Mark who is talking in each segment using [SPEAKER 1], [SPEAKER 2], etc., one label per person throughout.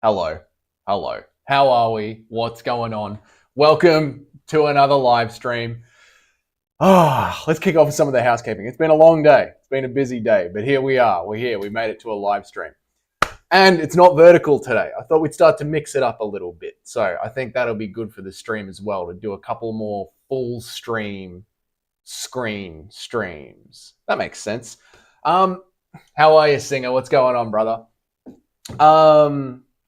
[SPEAKER 1] Hello. Hello. How are we? What's going on? Welcome to another live stream. Let's kick off with some of the housekeeping. It's been a long day. It's been a busy day, but here we are. We're here. We made it to a live stream. And it's not vertical today. I thought we'd start to mix it up a little bit. So I think that'll be good for the stream as well, to do a couple more full screen streams. That makes sense. How are you, Singer? What's going on, brother?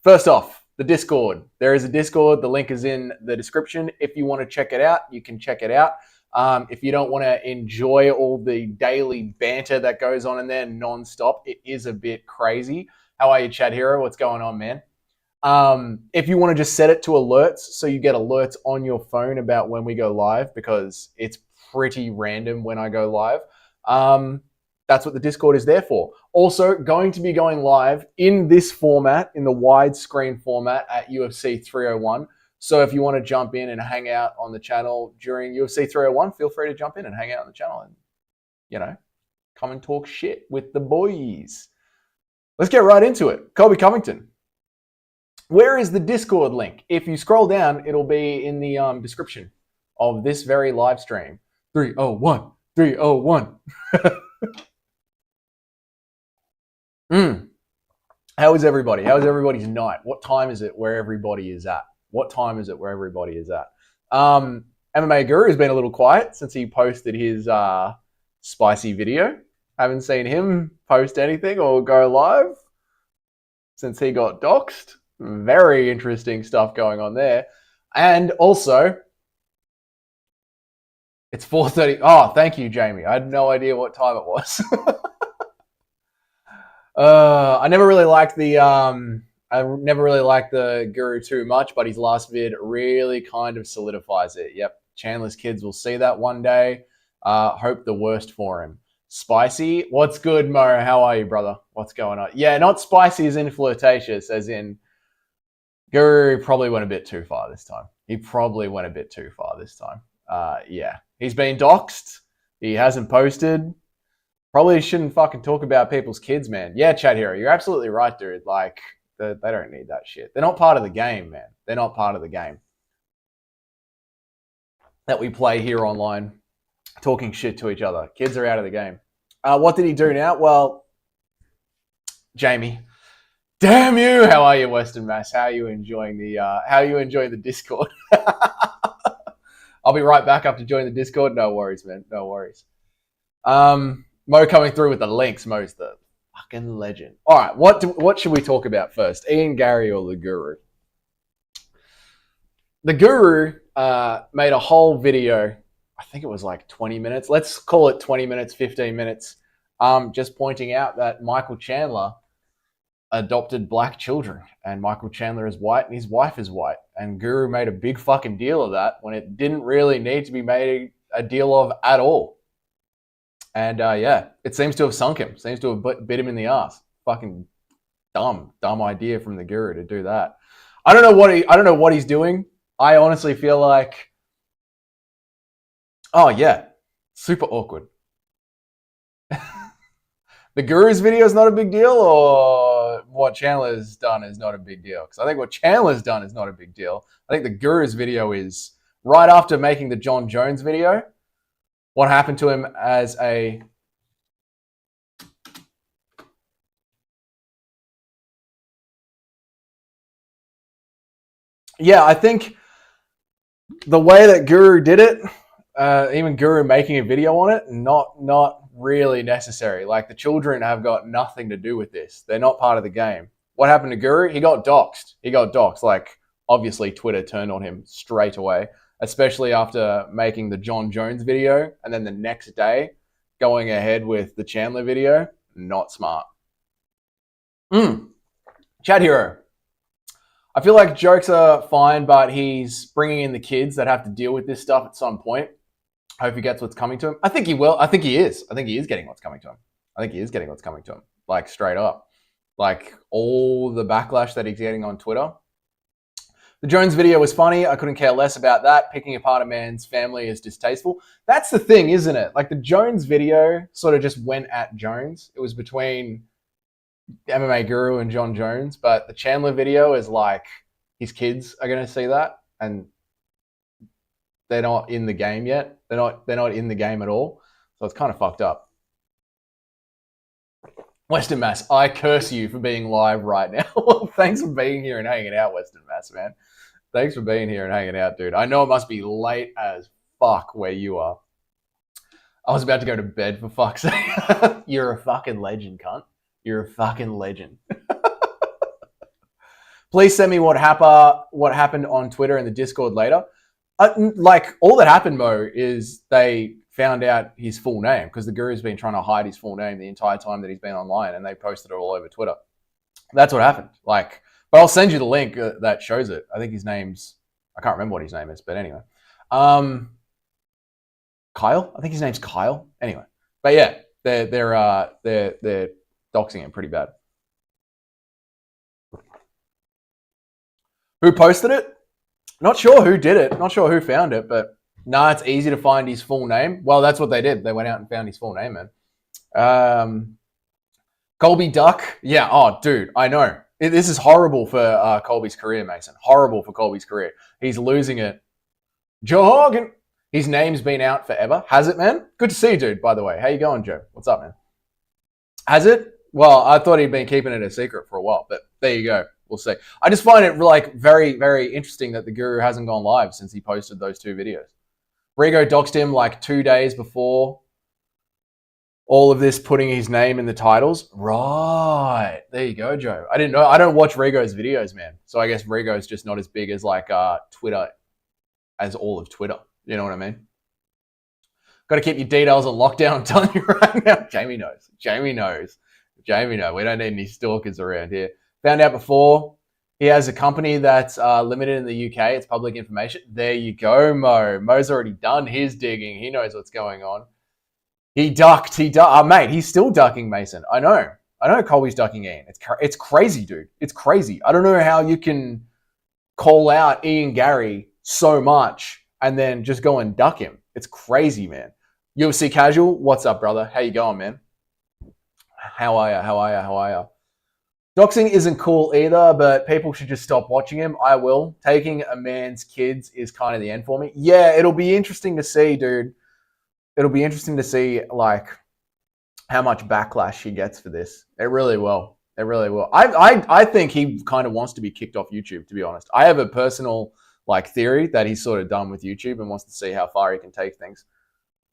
[SPEAKER 1] First off, the Discord. There is a Discord. The link is in the description. If you want to check it out, you can check it out. If you don't want to enjoy all the daily banter that goes on in there non-stop, it is a bit crazy. How are you, Chad Hero? What's going on, man? If you want to just set it to alerts so you get alerts on your phone about when we go live, because it's pretty random when I go live. That's what the Discord is there for. Also, going to be going live in this format, in the widescreen format at UFC 301. So if you want to jump in and hang out on the channel during UFC 301, feel free to jump in and hang out on the channel and, come and talk shit with the boys. Let's get right into it. Colby Covington. Where is the Discord link? If you scroll down, it'll be in the description of this very live stream. 301. 301. How is everybody? How is everybody's night? What time is it where everybody is at? MMA Guru has been a little quiet since he posted his spicy video. Haven't seen him post anything or go live since he got doxxed. Very interesting stuff going on there. And also, it's 4:30. Oh, thank you, Jamie. I had no idea what time it was. I never really liked the Guru too much, but his last vid really kind of solidifies it. Yep, Chandler's kids will see that one day. Hope the worst for him. Spicy, what's good, Mo? How are you, brother? What's going on? Yeah, not spicy as in flirtatious, as in Guru probably went a bit too far this time. Yeah, he's been doxxed. He hasn't posted. Probably shouldn't fucking talk about people's kids, man. Yeah, Chat Hero, you're absolutely right, dude. Like, they don't need that shit. They're not part of the game, man. They're not part of the game that we play here online, talking shit to each other. Kids are out of the game. What did he do now? Well, Jamie, damn you! How are you, Western Mass? How are you enjoying the Discord? I'll be right back up to join the Discord. No worries, man. No worries. Mo coming through with the links. Mo's the fucking legend. All right, what should we talk about first? Ian, Garry, or the Guru? The Guru made a whole video. I think it was like 20 minutes. Let's call it 20 minutes, 15 minutes. Just pointing out that Michael Chandler adopted black children, and Michael Chandler is white and his wife is white. And Guru made a big fucking deal of that when it didn't really need to be made a deal of at all. And yeah, it seems to have sunk him. Seems to have bit him in the ass. Fucking dumb idea from the Guru to do that. I don't know what he's doing. I honestly feel like, oh yeah, super awkward. The Guru's video is not a big deal, or what Chandler's done is not a big deal? Because I think what Chandler's done is not a big deal. I think the Guru's video is right after making the John Jones video. What happened to him as a... Yeah, I think the way that Guru did it, even Guru making a video on it, not really necessary. Like, the children have got nothing to do with this. They're not part of the game. What happened to Guru? He got doxxed. Like, obviously Twitter turned on him straight away, especially after making the John Jones video and then the next day going ahead with the Chandler video. Not smart. Chat Hero. I feel like jokes are fine, but he's bringing in the kids that have to deal with this stuff at some point. I hope he gets what's coming to him. I think he will. I think he is getting what's coming to him. Like, straight up. Like, all the backlash that he's getting on Twitter. The Jones video was funny. I couldn't care less about that. Picking apart a man's family is distasteful. That's the thing, isn't it? Like, the Jones video sort of just went at Jones. It was between MMA Guru and John Jones, but the Chandler video is like his kids are going to see that, and they're not in the game yet. They're not in the game at all. So it's kind of fucked up. Western Mass, I curse you for being live right now. Well, thanks for being here and hanging out, Western Mass, man. Thanks for being here and hanging out, dude. I know it must be late as fuck where you are. I was about to go to bed, for fuck's sake. You're a fucking legend, cunt. You're a fucking legend. Please send me what happened on Twitter and the Discord later. Like, all that happened, Mo, is they found out his full name, because the Guru's been trying to hide his full name the entire time that he's been online, and they posted it all over Twitter. That's what happened. Like, but I'll send you the link that shows it. I think his name's, I can't remember what his name is, but anyway. Kyle? I think his name's Kyle. Anyway. But yeah, they're doxing him pretty bad. Who posted it? Not sure who did it. Not sure who found it, but nah, it's easy to find his full name. Well, that's what they did. They went out and found his full name, man. Colby Duck. Yeah, oh, dude, I know. This is horrible for Colby's career, Mason. Horrible for Colby's career. He's losing it. Joe Hogan. His name's been out forever. Has it, man? Good to see you, dude, by the way. How you going, Joe? What's up, man? Has it? Well, I thought he'd been keeping it a secret for a while, but there you go. We'll see. I just find it like very, very interesting that the Guru hasn't gone live since he posted those 2 videos. Rigo doxed him like 2 days before all of this, putting his name in the titles. Right. There you go, Joe. I didn't know. I don't watch Rigo's videos, man. So I guess Rigo's just not as big as like Twitter, as all of Twitter. You know what I mean? Got to keep your details on lockdown, I'm telling you right now. Jamie knows. Jamie knows. Jamie knows. We don't need any stalkers around here. Found out before. He has a company that's limited in the UK. It's public information. There you go, Mo. Mo's already done his digging. He knows what's going on. He ducked. Mate, he's still ducking Mason. I know Colby's ducking Ian. It's crazy, dude. It's crazy. I don't know how you can call out Ian Garry so much and then just go and duck him. It's crazy, man. UFC Casual, what's up, brother? How you going, man? How are ya? Doxing isn't cool either, but people should just stop watching him. I will. Taking a man's kids is kind of the end for me. Yeah, it'll be interesting to see, dude. It'll be interesting to see, like, how much backlash he gets for this. It really will. It really will. I think he kind of wants to be kicked off YouTube, to be honest. I have a personal theory that he's sort of done with YouTube and wants to see how far he can take things.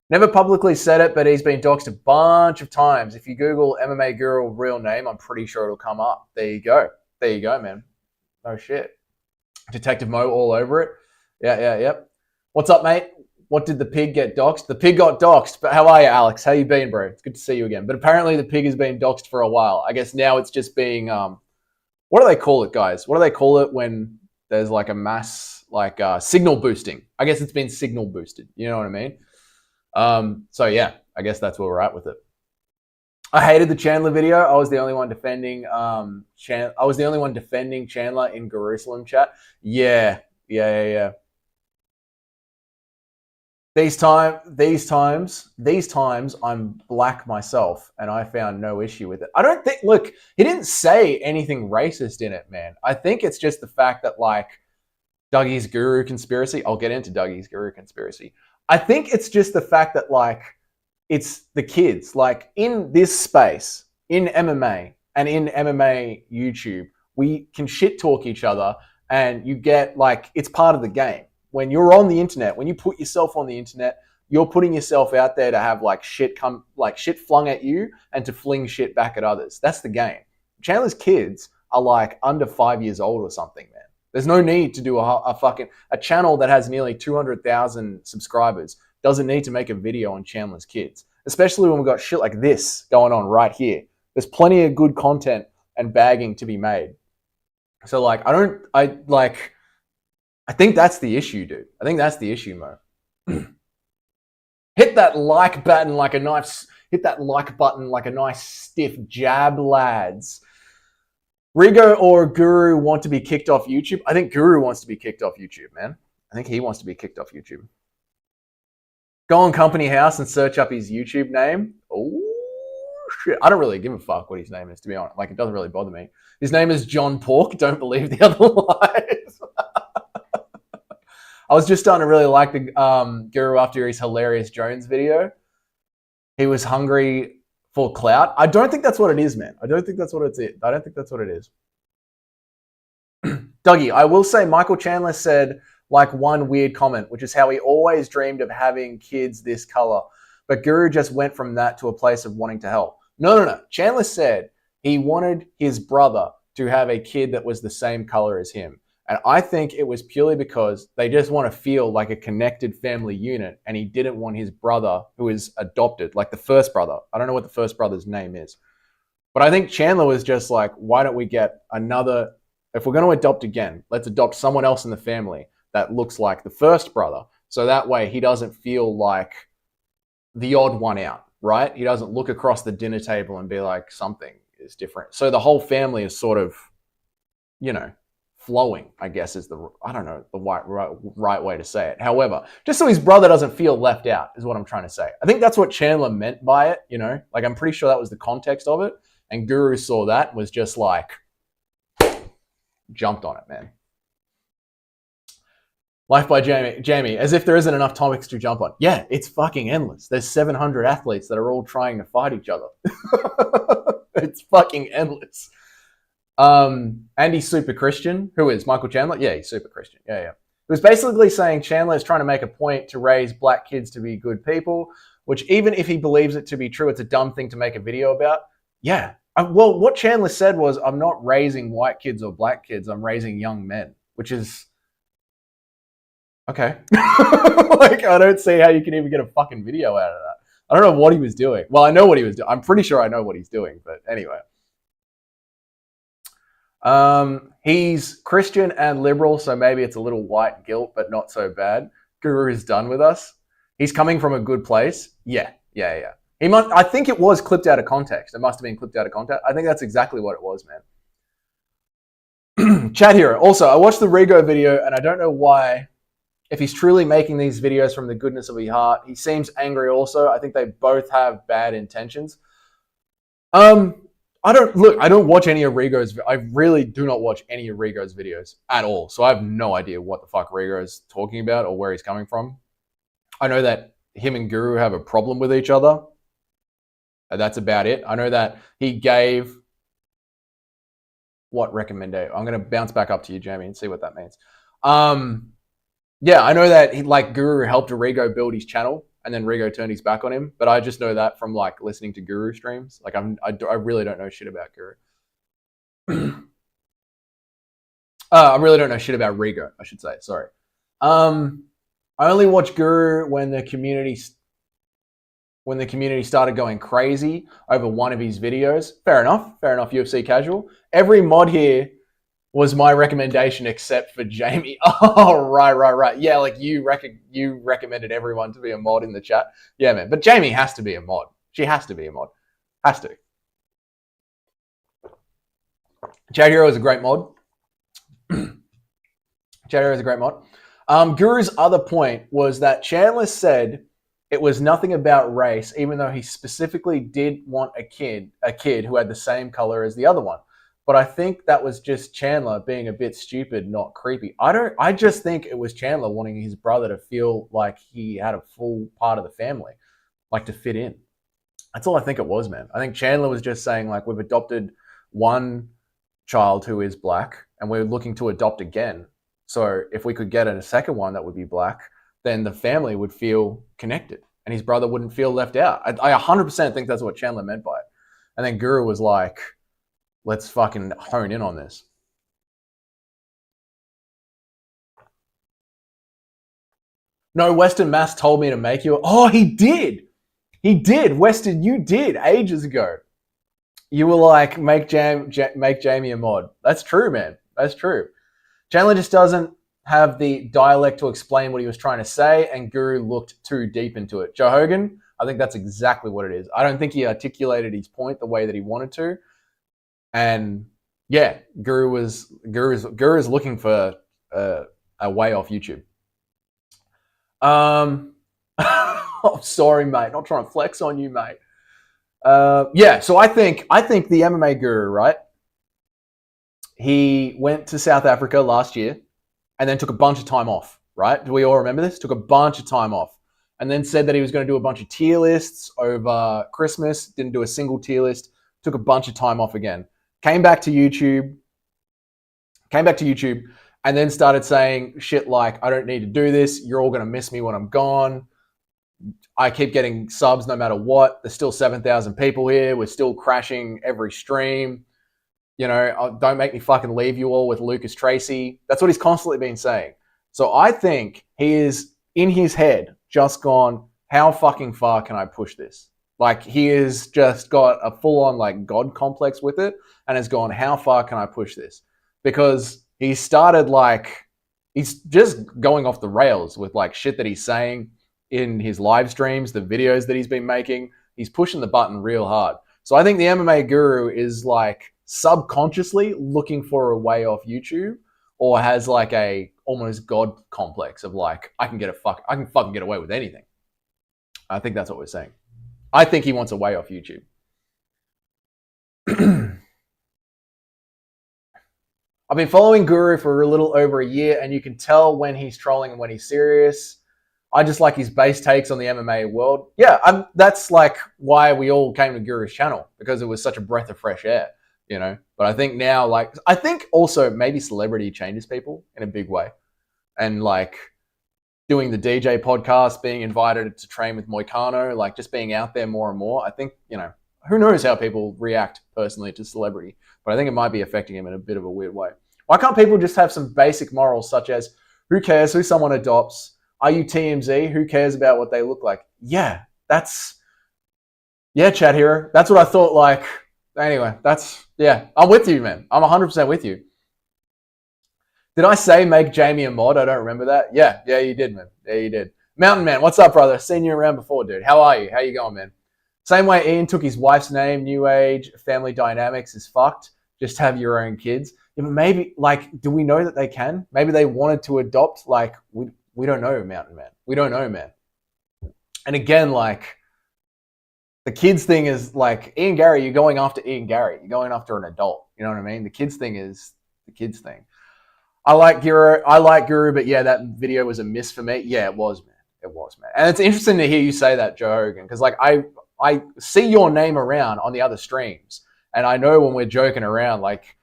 [SPEAKER 1] Never publicly said it, but he's been doxed a bunch of times. If you Google MMA Guru real name, I'm pretty sure it'll come up. There you go. There you go, man. No shit. Detective Mo all over it. Yep. What's up, mate? What did the pig get doxed? The pig got doxed. But how are you, Alex? How you been, bro? It's good to see you again. But apparently the pig has been doxed for a while. I guess now it's just being, what do they call it, guys? What do they call it when there's like a mass, signal boosting? I guess it's been signal boosted. You know what I mean? So yeah, I guess that's where we're at with it. I hated the Chandler video. I was the only one defending Chandler in Jerusalem chat. Yeah. These times, I'm black myself, and I found no issue with it. I don't think. Look, he didn't say anything racist in it, man. I think it's just the fact that Dougie's Guru conspiracy. I'll get into Dougie's Guru conspiracy. I think it's just the fact that it's the kids. In this space, in MMA and in MMA YouTube, we can shit talk each other, and you get it's part of the game. When you're on the internet, when you put yourself on the internet, you're putting yourself out there to have shit flung at you and to fling shit back at others. That's the game. Chandler's kids are under 5 years old or something, man. There's no need to do a channel that has nearly 200,000 subscribers doesn't need to make a video on Chandler's kids, especially when we've got shit like this going on right here. There's plenty of good content and bagging to be made. So I think that's the issue, dude. I think that's the issue, Mo. Hit that like button like a nice stiff jab, lads. Rigo or Guru want to be kicked off YouTube? I think Guru wants to be kicked off YouTube, man. I think he wants to be kicked off YouTube. Go on Company House and search up his YouTube name. Oh, Shit, I don't really give a fuck what his name is, to be honest. Like, it doesn't really bother me. His name is John Pork. Don't believe the other lies. I was just starting to really like the Guru after his hilarious Jones video. He was hungry for clout. I don't think that's what it is, man. I don't think that's what it is. Dougie, I will say Michael Chandler said like one weird comment, which is how he always dreamed of having kids this color. But Guru just went from that to a place of wanting to help. No. Chandler said he wanted his brother to have a kid that was the same color as him. And I think it was purely because they just want to feel like a connected family unit. And he didn't want his brother, who is adopted, like the first brother. I don't know what the first brother's name is. But I think Chandler was just like, why don't we get another, if we're going to adopt again, let's adopt someone else in the family that looks like the first brother. So that way he doesn't feel like the odd one out, right? He doesn't look across the dinner table and be like, something is different. So the whole family is sort of, flowing, I guess is the right way to say it. However, just so his brother doesn't feel left out is what I'm trying to say. I think that's what Chandler meant by it, like I'm pretty sure that was the context of it. And Guru saw that and was just like, jumped on it, man. Life by Jamie, as if there isn't enough topics to jump on. Yeah, it's fucking endless. There's 700 athletes that are all trying to fight each other. It's fucking endless. And he's super Christian. Who is Michael Chandler? Yeah, he's super Christian. Yeah. It was basically saying Chandler is trying to make a point to raise black kids to be good people, which even if he believes it to be true, it's a dumb thing to make a video about. Yeah. Well, what Chandler said was, I'm not raising white kids or black kids. I'm raising young men, which is okay. Like, I don't see how you can even get a fucking video out of that. I don't know what he was doing. Well, I know what he was doing. I'm pretty sure I know what he's doing, but anyway. He's Christian and liberal, so maybe it's a little white guilt, but not so bad. Guru is done with us. He's coming from a good place. Yeah. I think it was clipped out of context. It must have been clipped out of context. I think that's exactly what it was, man. Chat Hero. Also, I watched the Rigo video, and I don't know why. If he's truly making these videos from the goodness of his heart, he seems angry also. I think they both have bad intentions. I don't watch any of Rigo's. I really do not watch any of Rigo's videos at all. So I have no idea what the fuck Rigo is talking about or where he's coming from. I know that him and Guru have a problem with each other. And that's about it. I know that he gave what recommendation? I'm going to bounce back up to you, Jamie, and see what that means. Yeah, I know that Guru helped Rigo build his channel. And then Rigo turned his back on him. But I just know that from listening to Guru streams. I really don't know shit about Guru. I really don't know shit about Rigo, I should say. Sorry. I only watch Guru when the community started going crazy over one of his videos. Fair enough, UFC casual. Every mod here was my recommendation except for Jamie. Oh, right. Yeah, you recommended everyone to be a mod in the chat. Yeah, man. But Jamie has to be a mod. She has to be a mod. Has to. Chat Hero is a great mod. Guru's other point was that Chandler said it was nothing about race, even though he specifically did want a kid who had the same color as the other one. But I think that was just Chandler being a bit stupid, not creepy. I just think it was Chandler wanting his brother to feel like he had a full part of the family, like to fit in. That's all I think it was, man. I think Chandler was just saying we've adopted one child who is black and we're looking to adopt again. So if we could get a second one that would be black, then the family would feel connected and his brother wouldn't feel left out. I 100% think that's what Chandler meant by it. And then Guru was like, let's fucking hone in on this. No, Weston Mass told me to make you. Oh, he did. Weston, you did ages ago. You were like, make Jamie a mod. That's true, man. That's true. Chandler just doesn't have the dialect to explain what he was trying to say, and Guru looked too deep into it. Joe Hogan, I think that's exactly what it is. I don't think he articulated his point the way that he wanted to. And yeah, Guru is looking for a way off YouTube. Oh, sorry, mate. Not trying to flex on you, mate. Yeah, so I think the MMA guru, right? He went to South Africa last year and then took a bunch of time off, right? Do we all remember this? Took a bunch of time off and then said that he was going to do a bunch of tier lists over Christmas, didn't do a single tier list, took a bunch of time off again. Came back to YouTube, and then started saying shit like, I don't need to do this. You're all going to miss me when I'm gone. I keep getting subs no matter what. There's still 7,000 people here. We're still crashing every stream. You know, don't make me fucking leave you all with Lucas Tracy. That's what he's constantly been saying. So I think he is, in his head, just gone, how fucking far can I push this? Like, he has just got a full-on, like, God complex with it and has gone, how far can I push this? Because he started, like, he's just going off the rails with, like, shit that he's saying in his live streams, the videos that he's been making. He's pushing the button real hard. So I think the MMA guru is, like, subconsciously looking for a way off YouTube, or has like a almost God complex of like, I can fucking get away with anything. I think that's what we're saying. I think he wants a way off YouTube. I've been following Guru for a little over a year, and you can tell when he's trolling and when he's serious. I just like his base takes on the MMA world. Yeah, that's like why we all came to Guru's channel, because it was such a breath of fresh air. You know, but I think now, like, I think also maybe celebrity changes people in a big way. And like doing the DJ podcast, being invited to train with Moicano, like just being out there more and more. I think, you know, who knows how people react personally to celebrity, but I think it might be affecting him in a bit of a weird way. Why can't people just have some basic morals such as, who cares who someone adopts? Are you TMZ? Who cares about what they look like? Yeah, chat hero. That's what I thought. Like, anyway, I'm with you, man. I'm 100% with you. Did I say make Jamie a mod? I don't remember that. Yeah, you did, man. Yeah, you did. Mountain Man, what's up, brother? Seen you around before, dude. How are you? How you going, man? Same way Ian took his wife's name, new age, family dynamics is fucked. Just have your own kids. Yeah, but maybe, like, do we know that they can? Maybe they wanted to adopt. Like, we don't know, Mountain Man. We don't know, man. And again, like, the kids thing is like, Ian Garry, you're going after Ian Garry. You're going after an adult. You know what I mean? The kids thing is the kids thing. I like Guru, but yeah, that video was a miss for me. Yeah, it was, man. It was, man. And it's interesting to hear you say that, Joe Hogan, because like I see your name around on the other streams, and I know when we're joking around, like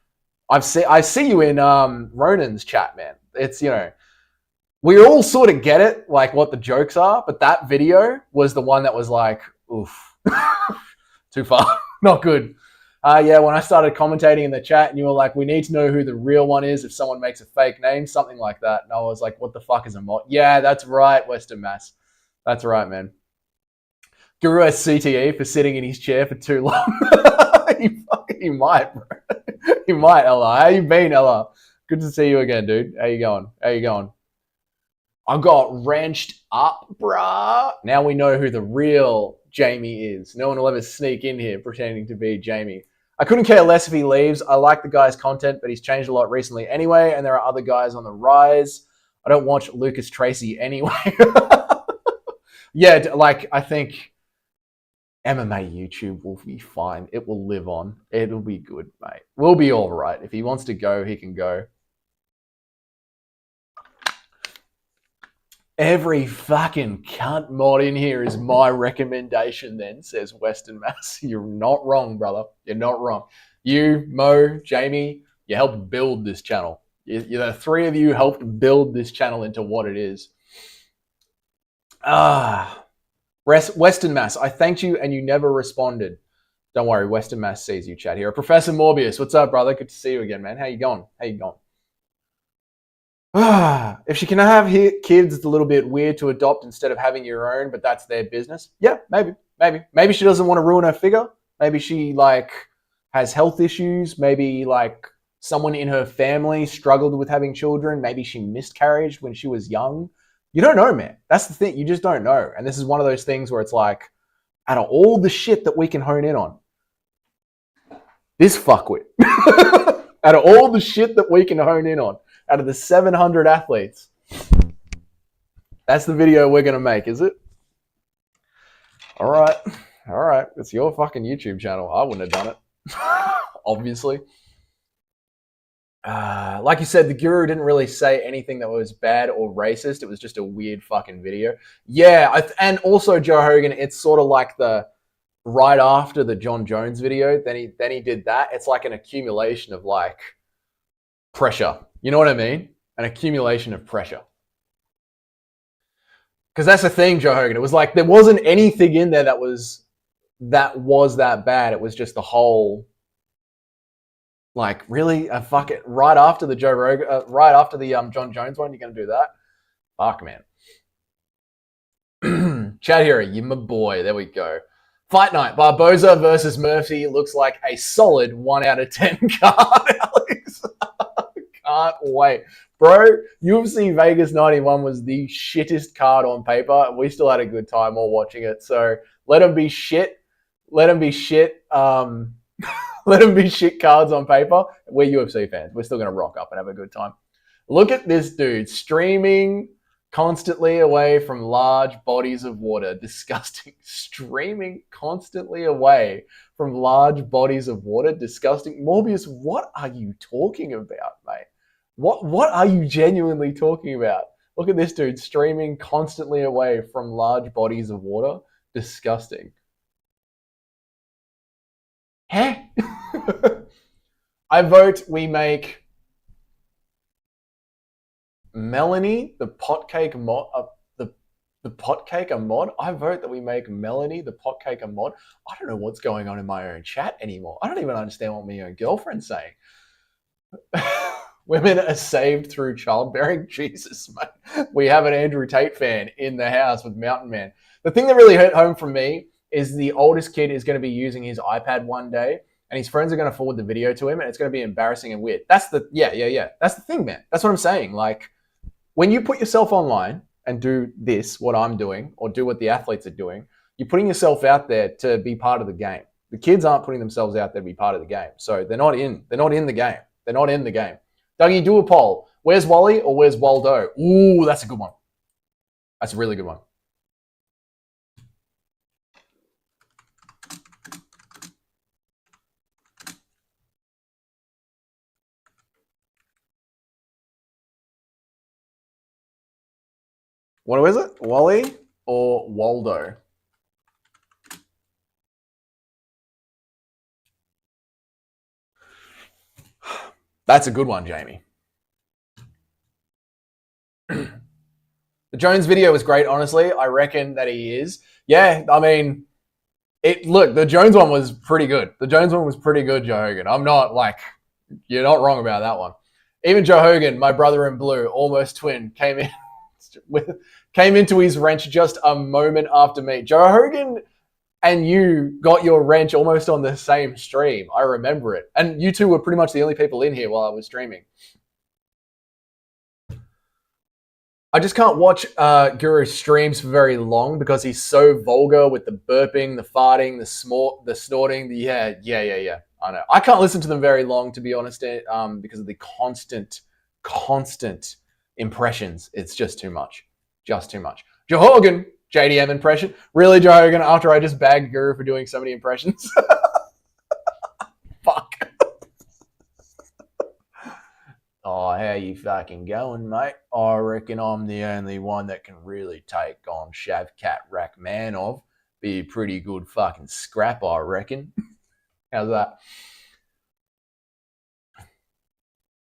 [SPEAKER 1] I see you in Ronan's chat, man. It's, you know, we all sort of get it, like what the jokes are, but that video was the one that was like, oof. Too far. Not good. Yeah, when I started commentating in the chat and you were like, we need to know who the real one is if someone makes a fake name, something like that. And I was like, what the fuck is a mod? Yeah, that's right, Western Mass. That's right, man. Guru has CTE for sitting in his chair for too long. he might, bro. He might, Ella. How you been, Ella? Good to see you again, dude. How you going? I got wrenched up, bruh. Now we know who the real Jamie is. No one will ever sneak in here pretending to be Jamie. I couldn't care less if he leaves. I like the guy's content, but he's changed a lot recently anyway, and there are other guys on the rise. I don't watch Lucas Tracy anyway. Yeah, like, I think MMA YouTube will be fine. It will live on. It'll be good, mate. We'll be all right. If he wants to go, he can go. Every fucking cunt mod in here is my recommendation then, says Western Mass. You're not wrong, brother. You're not wrong. You, Mo, Jamie, you helped build this channel. The three of you helped build this channel into what it is. Western Mass, I thanked you and you never responded. Don't worry, Western Mass sees you, chat here. Professor Morbius, what's up, brother? Good to see you again, man. How you going? If she can have kids, it's a little bit weird to adopt instead of having your own, but that's their business. Yeah, maybe she doesn't want to ruin her figure. Maybe she like has health issues. Maybe like someone in her family struggled with having children. Maybe she miscarried when she was young. You don't know, man. That's the thing. You just don't know. And this is one of those things where it's like, out of all the shit that we can hone in on, this fuckwit. Out of all the shit that we can hone in on, out of the 700 athletes, that's the video we're going to make, is it? All right. All right, it's your fucking YouTube channel. I wouldn't have done it, obviously. Like you said, the guru didn't really say anything that was bad or racist. It was just a weird fucking video. Yeah, and also Joe Rogan, it's sort of like the right after the John Jones video, then he did that. It's like an accumulation of like pressure. You know what I mean? An accumulation of pressure. Because that's the thing, Joe Rogan. It was like there wasn't anything in there that was that bad. It was just the whole. Like, really? Fuck it. Right after the Joe Rogan, right after the John Jones one, you're going to do that? Fuck, man. Chad Hero, you my boy. There we go. Fight night. Barboza versus Murphy looks like a solid 1 out of 10 card, Alex. Can't wait. Bro, UFC Vegas 91 was the shittest card on paper. We still had a good time while watching it. So let them be shit. Let them be shit. Let them be shit cards on paper. We're UFC fans. We're still going to rock up and have a good time. Look at this dude streaming constantly away from large bodies of water. Disgusting. Streaming constantly away from large bodies of water. Disgusting. Morbius, what are you talking about, mate? What are you genuinely talking about? Look at this dude streaming constantly away from large bodies of water. Disgusting. Huh? I vote we make Melanie the potcake mod. The potcake a mod. I vote that we make Melanie the potcake a mod. I don't know what's going on in my own chat anymore. I don't even understand what my own girlfriend's saying. Women are saved through childbearing. Jesus, mate. We have an Andrew Tate fan in the house with Mountain Man. The thing that really hit home for me is the oldest kid is going to be using his iPad one day, and his friends are going to forward the video to him, and it's going to be embarrassing and weird. That's the That's the thing, man. That's what I'm saying. Like, when you put yourself online and do this, what I'm doing, or do what the athletes are doing, you're putting yourself out there to be part of the game. The kids aren't putting themselves out there to be part of the game, so they're not in the game. They're not in the game. Dougie, do a poll. Where's Wally or where's Waldo? Ooh, that's a good one. That's a really good one. What is it? Wally or Waldo? That's a good one, Jamie. The Jones video was great, honestly. I reckon that he is. Yeah, I mean, look, the Jones one was pretty good. The Jones one was pretty good, Joe Hogan. I'm not like, you're not wrong about that one. Even Joe Hogan, my brother in blue, almost twin, came into his wrench just a moment after me. Joe Hogan and you got your wrench almost on the same stream. I remember it. And you two were pretty much the only people in here while I was streaming. I just can't watch Guru's streams for very long because he's so vulgar with the burping, the farting, the snorting. Yeah. I know. I can't listen to them very long, to be honest, because of the constant impressions. It's just too much. Just too much. Joe Hogan, JDM impression. Really, Joe Hogan, after I just bagged Guru for doing so many impressions? Fuck. Oh, how you fucking going, mate? I reckon I'm the only one that can really take on Shavkat Rachmanov. Be a pretty good fucking scrap, I reckon. How's that?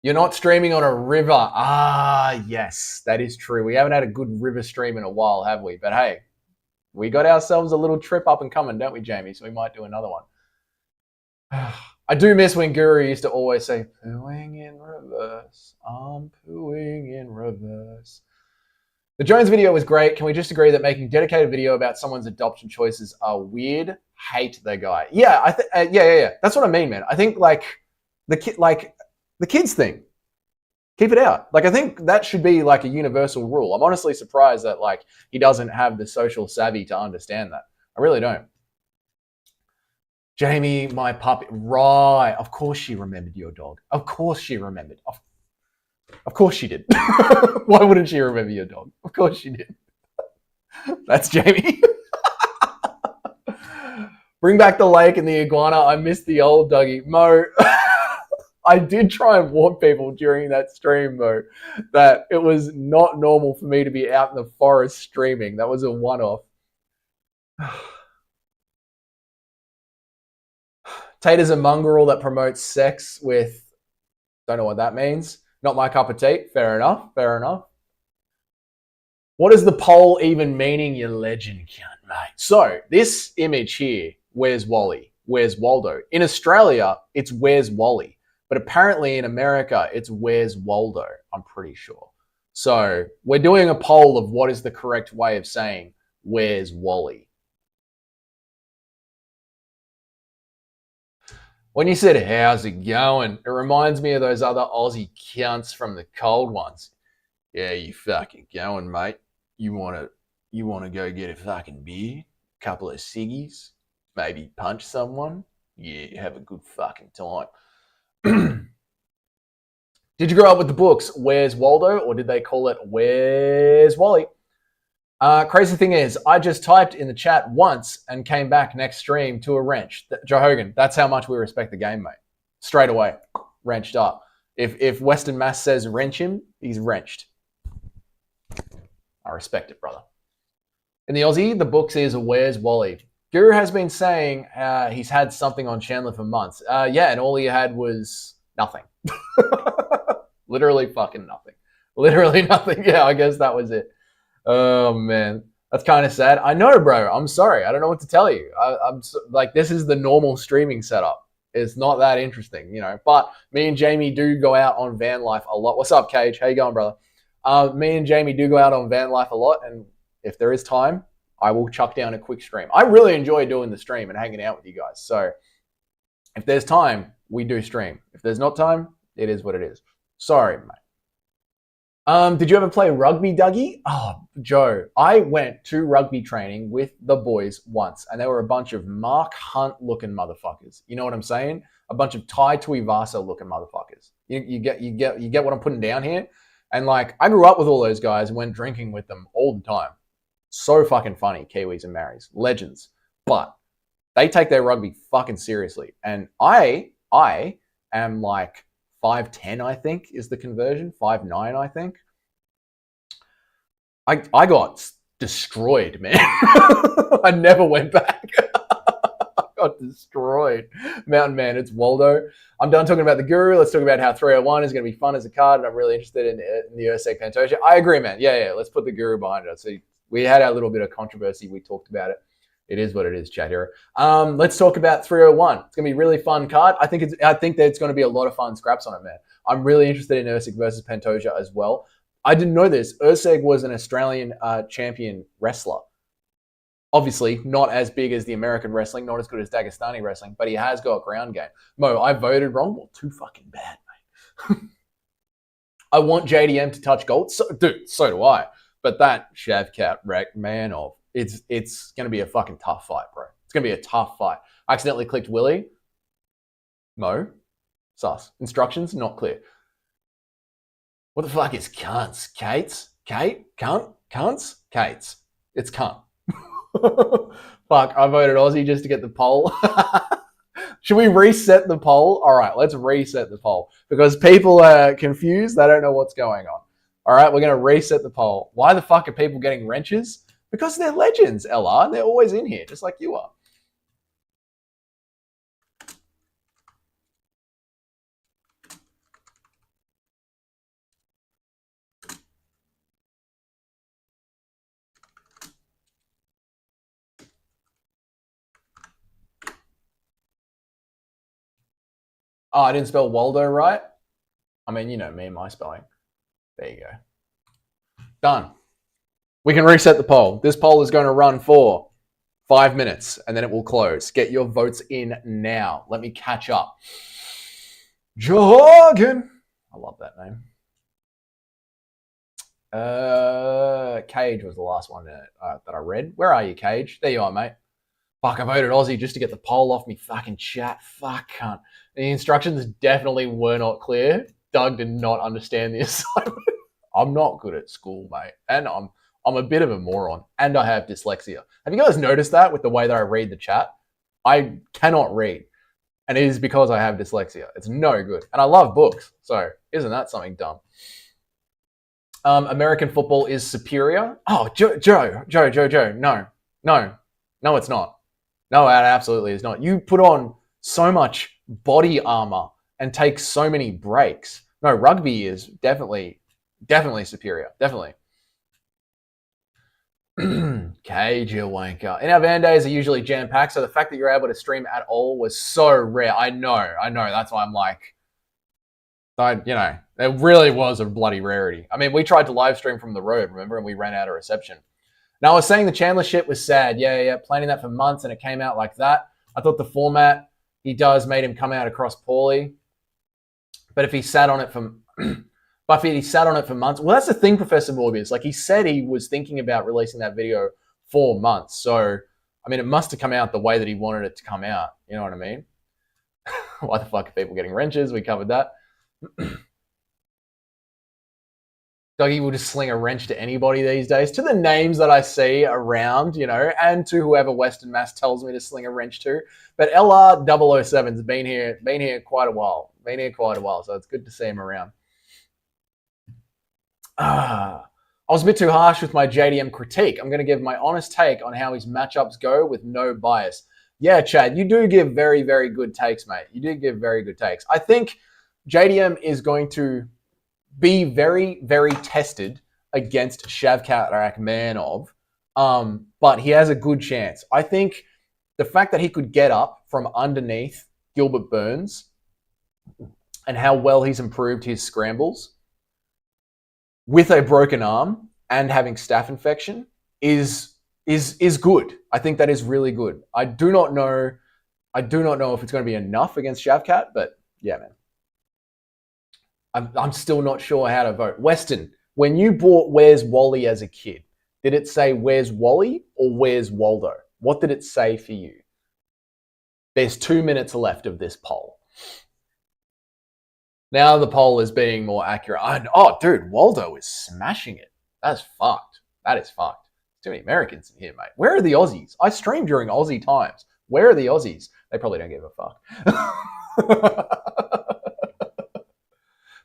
[SPEAKER 1] You're not streaming on a river. Ah, yes, that is true. We haven't had a good river stream in a while, have we? But hey, we got ourselves a little trip up and coming, don't we, Jamie? So we might do another one. I do miss when Guru used to always say, pooing in reverse. I'm pooing in reverse. The Jones video was great. Can we just agree that making dedicated video about someone's adoption choices are weird? Hate the guy. Yeah, yeah. That's what I mean, man. I think like the kids thing, keep it out. Like, I think that should be like a universal rule. I'm honestly surprised that like he doesn't have the social savvy to understand that. I really don't. Jamie, my puppy. Right. Of course she remembered your dog. Of course she remembered. Of course she did. Why wouldn't she remember your dog? Of course she did. That's Jamie. Bring back the lake and the iguana. I missed the old Dougie. Mo, I did try and warn people during that stream, Mo, that it was not normal for me to be out in the forest streaming. That was a one-off. Tater's a mongrel that promotes sex with... Don't know what that means. Not my cup of tea. Fair enough. Fair enough. What is the poll even meaning, you legend cunt, mate? So, this image here, where's Wally? Where's Waldo? In Australia, it's where's Wally. But apparently in America, it's where's Waldo, I'm pretty sure. So, we're doing a poll of what is the correct way of saying where's Wally. When you said, how's it going? It reminds me of those other Aussie cunts from the cold ones. Yeah, you fucking going, mate. You wanna go get a fucking beer, couple of ciggies, maybe punch someone? Yeah, have a good fucking time. Did you grow up with the books Where's Waldo, or did they call it Where's Wally? Crazy thing is, I just typed in the chat once and came back next stream to a wrench. Joe Hogan, that's how much we respect the game, mate. Straight away, wrenched up. If Western Mass says wrench him, he's wrenched. I respect it, brother. In the Aussie, the books is Where's Wally? Guru has been saying he's had something on Chandler for months. Yeah, and all he had was nothing. Literally fucking nothing. Literally nothing. Yeah, I guess that was it. Oh, man. That's kind of sad. I know, bro. I'm sorry. I don't know what to tell you. I'm so, like, this is the normal streaming setup. It's not that interesting, you know. But me and Jamie do go out on van life a lot. What's up, Cage? How you going, brother? Me and Jamie do go out on van life a lot, and if there is time, I will chuck down a quick stream. I really enjoy doing the stream and hanging out with you guys. So if there's time, we do stream. If there's not time, it is what it is. Sorry, mate. Did you ever play rugby, Dougie? Oh, Joe, I went to rugby training with the boys once, and there were a bunch of Mark Hunt-looking motherfuckers. You know what I'm saying? A bunch of Tai Tuivasa-looking motherfuckers. You get what I'm putting down here? And like, I grew up with all those guys and went drinking with them all the time. So fucking funny, Kiwis and Maoris, legends. But they take their rugby fucking seriously, and I am like 5'10", I think, is the conversion. 5'9", I think. I got destroyed, man. I never went back. I got destroyed. Mountain Man, it's Waldo. I'm done talking about the Guru. Let's talk about how 301 is going to be fun as a card, and I'm really interested in the Urseg Pantoja. I agree, man. Yeah. Let's put the Guru behind it. So we had our little bit of controversy. We talked about it. It is what it is, chat here. Let's talk about 301. It's going to be a really fun card. I think there's going to be a lot of fun scraps on it, man. I'm really interested in Urseg versus Pantoja as well. I didn't know this. Urseg was an Australian champion wrestler. Obviously, not as big as the American wrestling, not as good as Dagestani wrestling, but he has got ground game. Mo, I voted wrong. Well, too fucking bad, mate. I want JDM to touch gold. So do I. But that Shavkat wreck, man, it's going to be a fucking tough fight, bro. It's going to be a tough fight. I accidentally clicked Willie. Mo, sus. Instructions, not clear. What the fuck is cunts? Kates? Kate? Cunt? Cunts? Kates. It's cunt. Fuck, I voted Aussie just to get the poll. Should we reset the poll? All right, let's reset the poll. Because people are confused. They don't know what's going on. All right, we're going to reset the poll. Why the fuck are people getting wrenches? Because they're legends, LR. They're always in here, just like you are. Oh, I didn't spell Waldo right? I mean, you know me and my spelling. There you go. Done. We can reset the poll. This poll is going to run for 5 minutes, and then it will close. Get your votes in now. Let me catch up. Joggin. I love that name. Cage was the last one that I read. Where are you, Cage? There you are, mate. Fuck, I voted Aussie just to get the poll off me fucking chat. Fuck, cunt. The instructions definitely were not clear. Doug did not understand the assignment. I'm not good at school, mate. And I'm a bit of a moron. And I have dyslexia. Have you guys noticed that with the way that I read the chat? I cannot read. And it is because I have dyslexia. It's no good. And I love books. So isn't that something dumb? American football is superior. Oh, Joe. No, it's not. No, it absolutely is not. You put on so much body armor and take so many breaks. No, rugby is definitely superior. Definitely. Cage, you wanker. In our van days are usually jam-packed, so the fact that you're able to stream at all was so rare. I know. That's why I'm like, it really was a bloody rarity. I mean, we tried to live stream from the road, remember, and we ran out of reception. Now, I was saying the Chandler shit was sad. Yeah. Planning that for months, and it came out like that. I thought the format he does made him come out across poorly. But if he sat on it for months, well, that's the thing, Professor Morbius. Like, he said he was thinking about releasing that video for months. So, I mean, it must have come out the way that he wanted it to come out. You know what I mean? Why the fuck are people getting wrenches? We covered that. Dougie will just sling a wrench to anybody these days, to the names that I see around, and to whoever Western Mass tells me to sling a wrench to. But LR007's been here quite a while. So it's good to see him around. I was a bit too harsh with my JDM critique. I'm going to give my honest take on how his matchups go with no bias. Yeah, Chad, you do give very, very good takes, mate. You do give very good takes. I think JDM is going to be very, very tested against Shavkat Rakhmonov, but he has a good chance. I think the fact that he could get up from underneath Gilbert Burns and how well he's improved his scrambles with a broken arm and having staph infection is good. I think that is really good. I do not know if it's going to be enough against Shavkat, but yeah, man. I'm still not sure how to vote. Weston, when you bought Where's Wally as a kid, did it say Where's Wally or Where's Waldo? What did it say for you? There's 2 minutes left of this poll. Now the poll is being more accurate. Oh, dude, Waldo is smashing it. That's fucked. That is fucked. Too many Americans in here, mate. Where are the Aussies? I stream during Aussie times. Where are the Aussies? They probably don't give a fuck.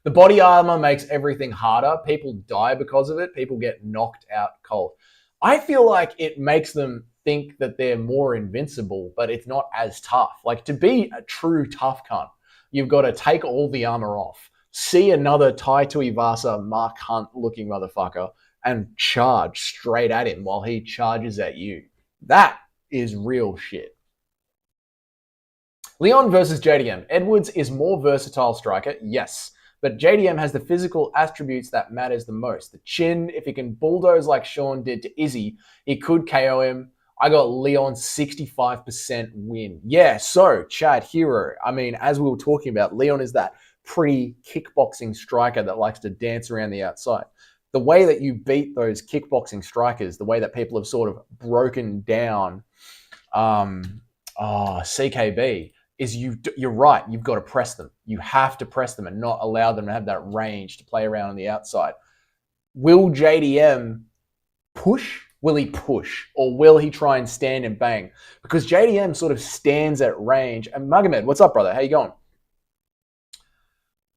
[SPEAKER 1] The body armor makes everything harder. People die because of it. People get knocked out cold. I feel like it makes them think that they're more invincible, but it's not as tough. Like, to be a true tough cunt, you've got to take all the armor off, see another Tai Tuivasa Mark Hunt looking motherfucker, and charge straight at him while he charges at you. That is real shit. Leon versus JDM. Edwards is more versatile striker, yes. But JDM has the physical attributes that matters the most. The chin, if he can bulldoze like Sean did to Izzy, he could KO him. I got Leon 65% win. Yeah, so, Chad Hero. I mean, as we were talking about, Leon is that pretty kickboxing striker that likes to dance around the outside. The way that you beat those kickboxing strikers, the way that people have sort of broken down CKB, is you're right. You've got to press them. You have to press them and not allow them to have that range to play around on the outside. Will JDM push? Will he push? Or will he try and stand and bang? Because JDM sort of stands at range. And Magomed, what's up, brother? How you going?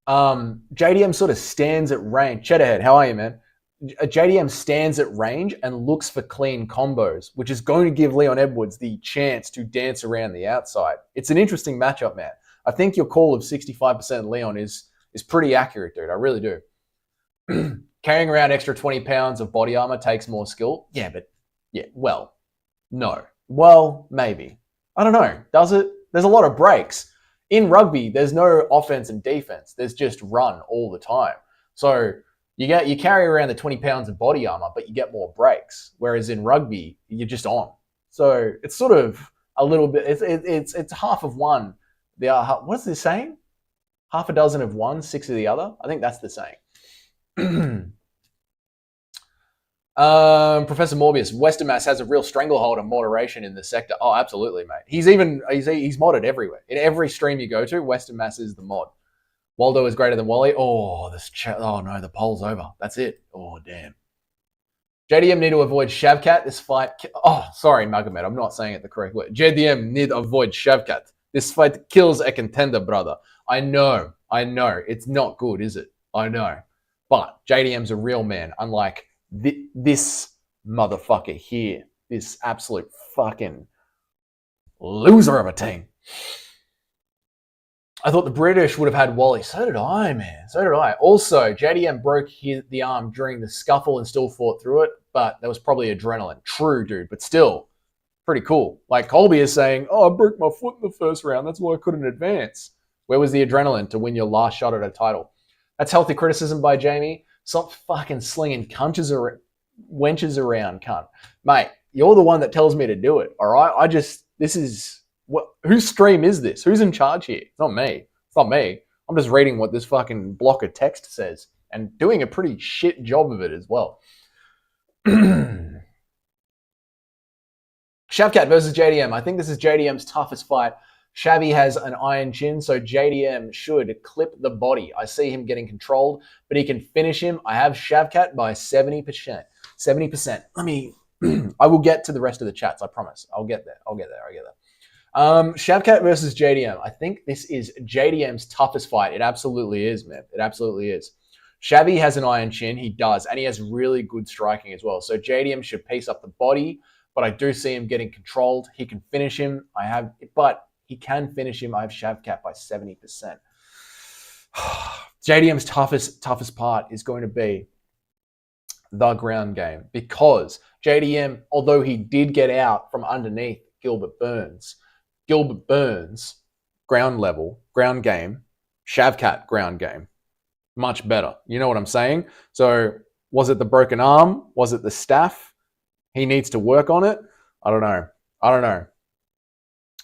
[SPEAKER 1] JDM sort of stands at range. Cheddarhead, how are you, man? JDM stands at range and looks for clean combos, which is going to give Leon Edwards the chance to dance around the outside. It's an interesting matchup, man. I think your call of 65% Leon is pretty accurate, dude. I really do. Carrying around extra 20 pounds of body armor takes more skill. Well, no. Well, maybe. I don't know. Does it? There's a lot of breaks. In rugby, there's no offense and defense. There's just run all the time. So you carry around the 20 pounds of body armor, but you get more breaks. Whereas in rugby, you're just on. So it's sort of a little bit. It's half of one. What's the saying? Half a dozen of one, 6 of the other. I think that's the saying. Professor Morbius, Western Mass has a real stranglehold on moderation in the sector. Oh, absolutely, mate. He's modded everywhere. In every stream you go to, Western Mass is the mod. Waldo is greater than Wally. Oh no, the poll's over. That's it. Oh, damn. JDM need to avoid Shavkat. This fight... Oh, sorry, Magomed. I'm not saying it the correct way. JDM need to avoid Shavkat. This fight kills a contender, brother. I know. It's not good, is it? I know. But JDM's a real man, unlike this motherfucker here. This absolute fucking loser of a team. I thought the British would have had Wally. So did I, man. So did I. Also, JDM broke the arm during the scuffle and still fought through it, but that was probably adrenaline. True, dude, but still pretty cool. Like Colby is saying, oh, I broke my foot in the first round. That's why I couldn't advance. Where was the adrenaline to win your last shot at a title? That's healthy criticism by Jamie. Stop fucking slinging wenches around, cunt. Mate, you're the one that tells me to do it, all right? Whose stream is this? Who's in charge here? It's not me. I'm just reading what this fucking block of text says and doing a pretty shit job of it as well. Shavkat versus JDM. I think this is JDM's toughest fight. Shabby has an iron chin, so JDM should clip the body. I see him getting controlled, but he can finish him. I have Shavkat by 70%. 70%. I will get to the rest of the chats, I promise. I'll get there. Shavkat versus JDM. I think this is JDM's toughest fight. It absolutely is, man. It absolutely is. Shabby has an iron chin. He does. And he has really good striking as well. So JDM should piece up the body, but I do see him getting controlled. He can finish him. But he can finish him. I have Shavkat by 70%. JDM's toughest part is going to be the ground game, because JDM, although he did get out from underneath Gilbert Burns, ground level, ground game, Shavkat ground game, much better. You know what I'm saying? So was it the broken arm? Was it the staff? He needs to work on it. I don't know.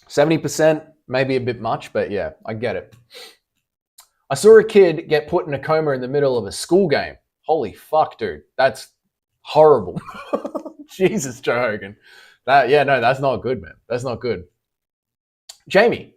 [SPEAKER 1] 70%, maybe a bit much, but yeah, I get it. I saw a kid get put in a coma in the middle of a school game. Holy fuck, dude. That's horrible. Jesus, Joe Hogan. That's not good, man. That's not good. Jamie,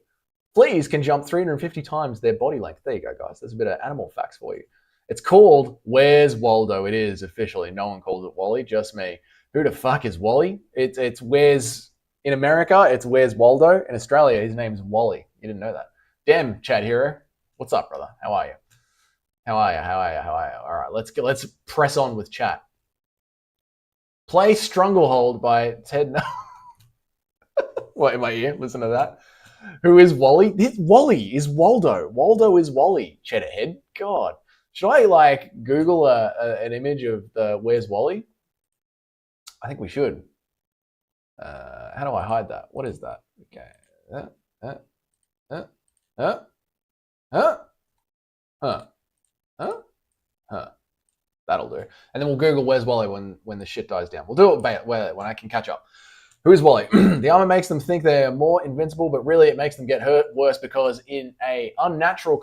[SPEAKER 1] fleas can jump 350 times their body length. There you go, guys. There's a bit of animal facts for you. It's called Where's Waldo. It is officially. No one calls it Wally, just me. Who the fuck is Wally? It's Where's... In America, it's Where's Waldo. In Australia, his name's Wally. You didn't know that. Damn, Chad Hero. What's up, brother? How are you? All right, let's press on with chat. Play Stranglehold by Ted. What, in my ear? Listen to that. Who is Wally? Wally is Waldo. Waldo is Wally. Cheddarhead. God. Should I Google an image of the Where's Wally? I think we should. How do I hide that? What is that? Okay. That'll do. And then we'll Google Where's Wally when the shit dies down. We'll do it when I can catch up. Who is Wally? The armor makes them think they're more invincible, but really it makes them get hurt worse because it's an unnatural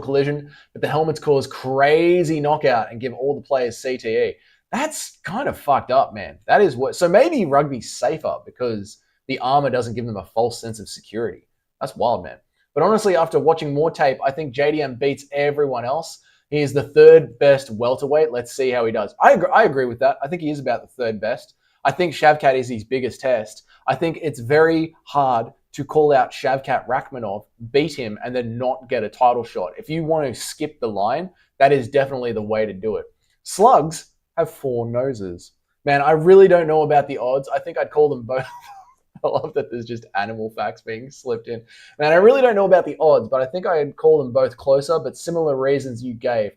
[SPEAKER 1] collision, but the helmets cause crazy knockout and give all the players CTE. That's kind of fucked up, man. That is what. So maybe rugby's safer because the armor doesn't give them a false sense of security. That's wild, man. But honestly, after watching more tape, I think JDM beats everyone else. He is the third best welterweight. Let's see how he does. I agree with that. I think he is about the third best. I think Shavkat is his biggest test. I think it's very hard to call out Shavkat Rakhmonov, beat him, and then not get a title shot. If you want to skip the line, that is definitely the way to do it. Slugs have 4 noses. Man, I really don't know about the odds. I think I'd call them both. I love that there's just animal facts being slipped in. Man, I really don't know about the odds, but I think I'd call them both closer, but similar reasons you gave.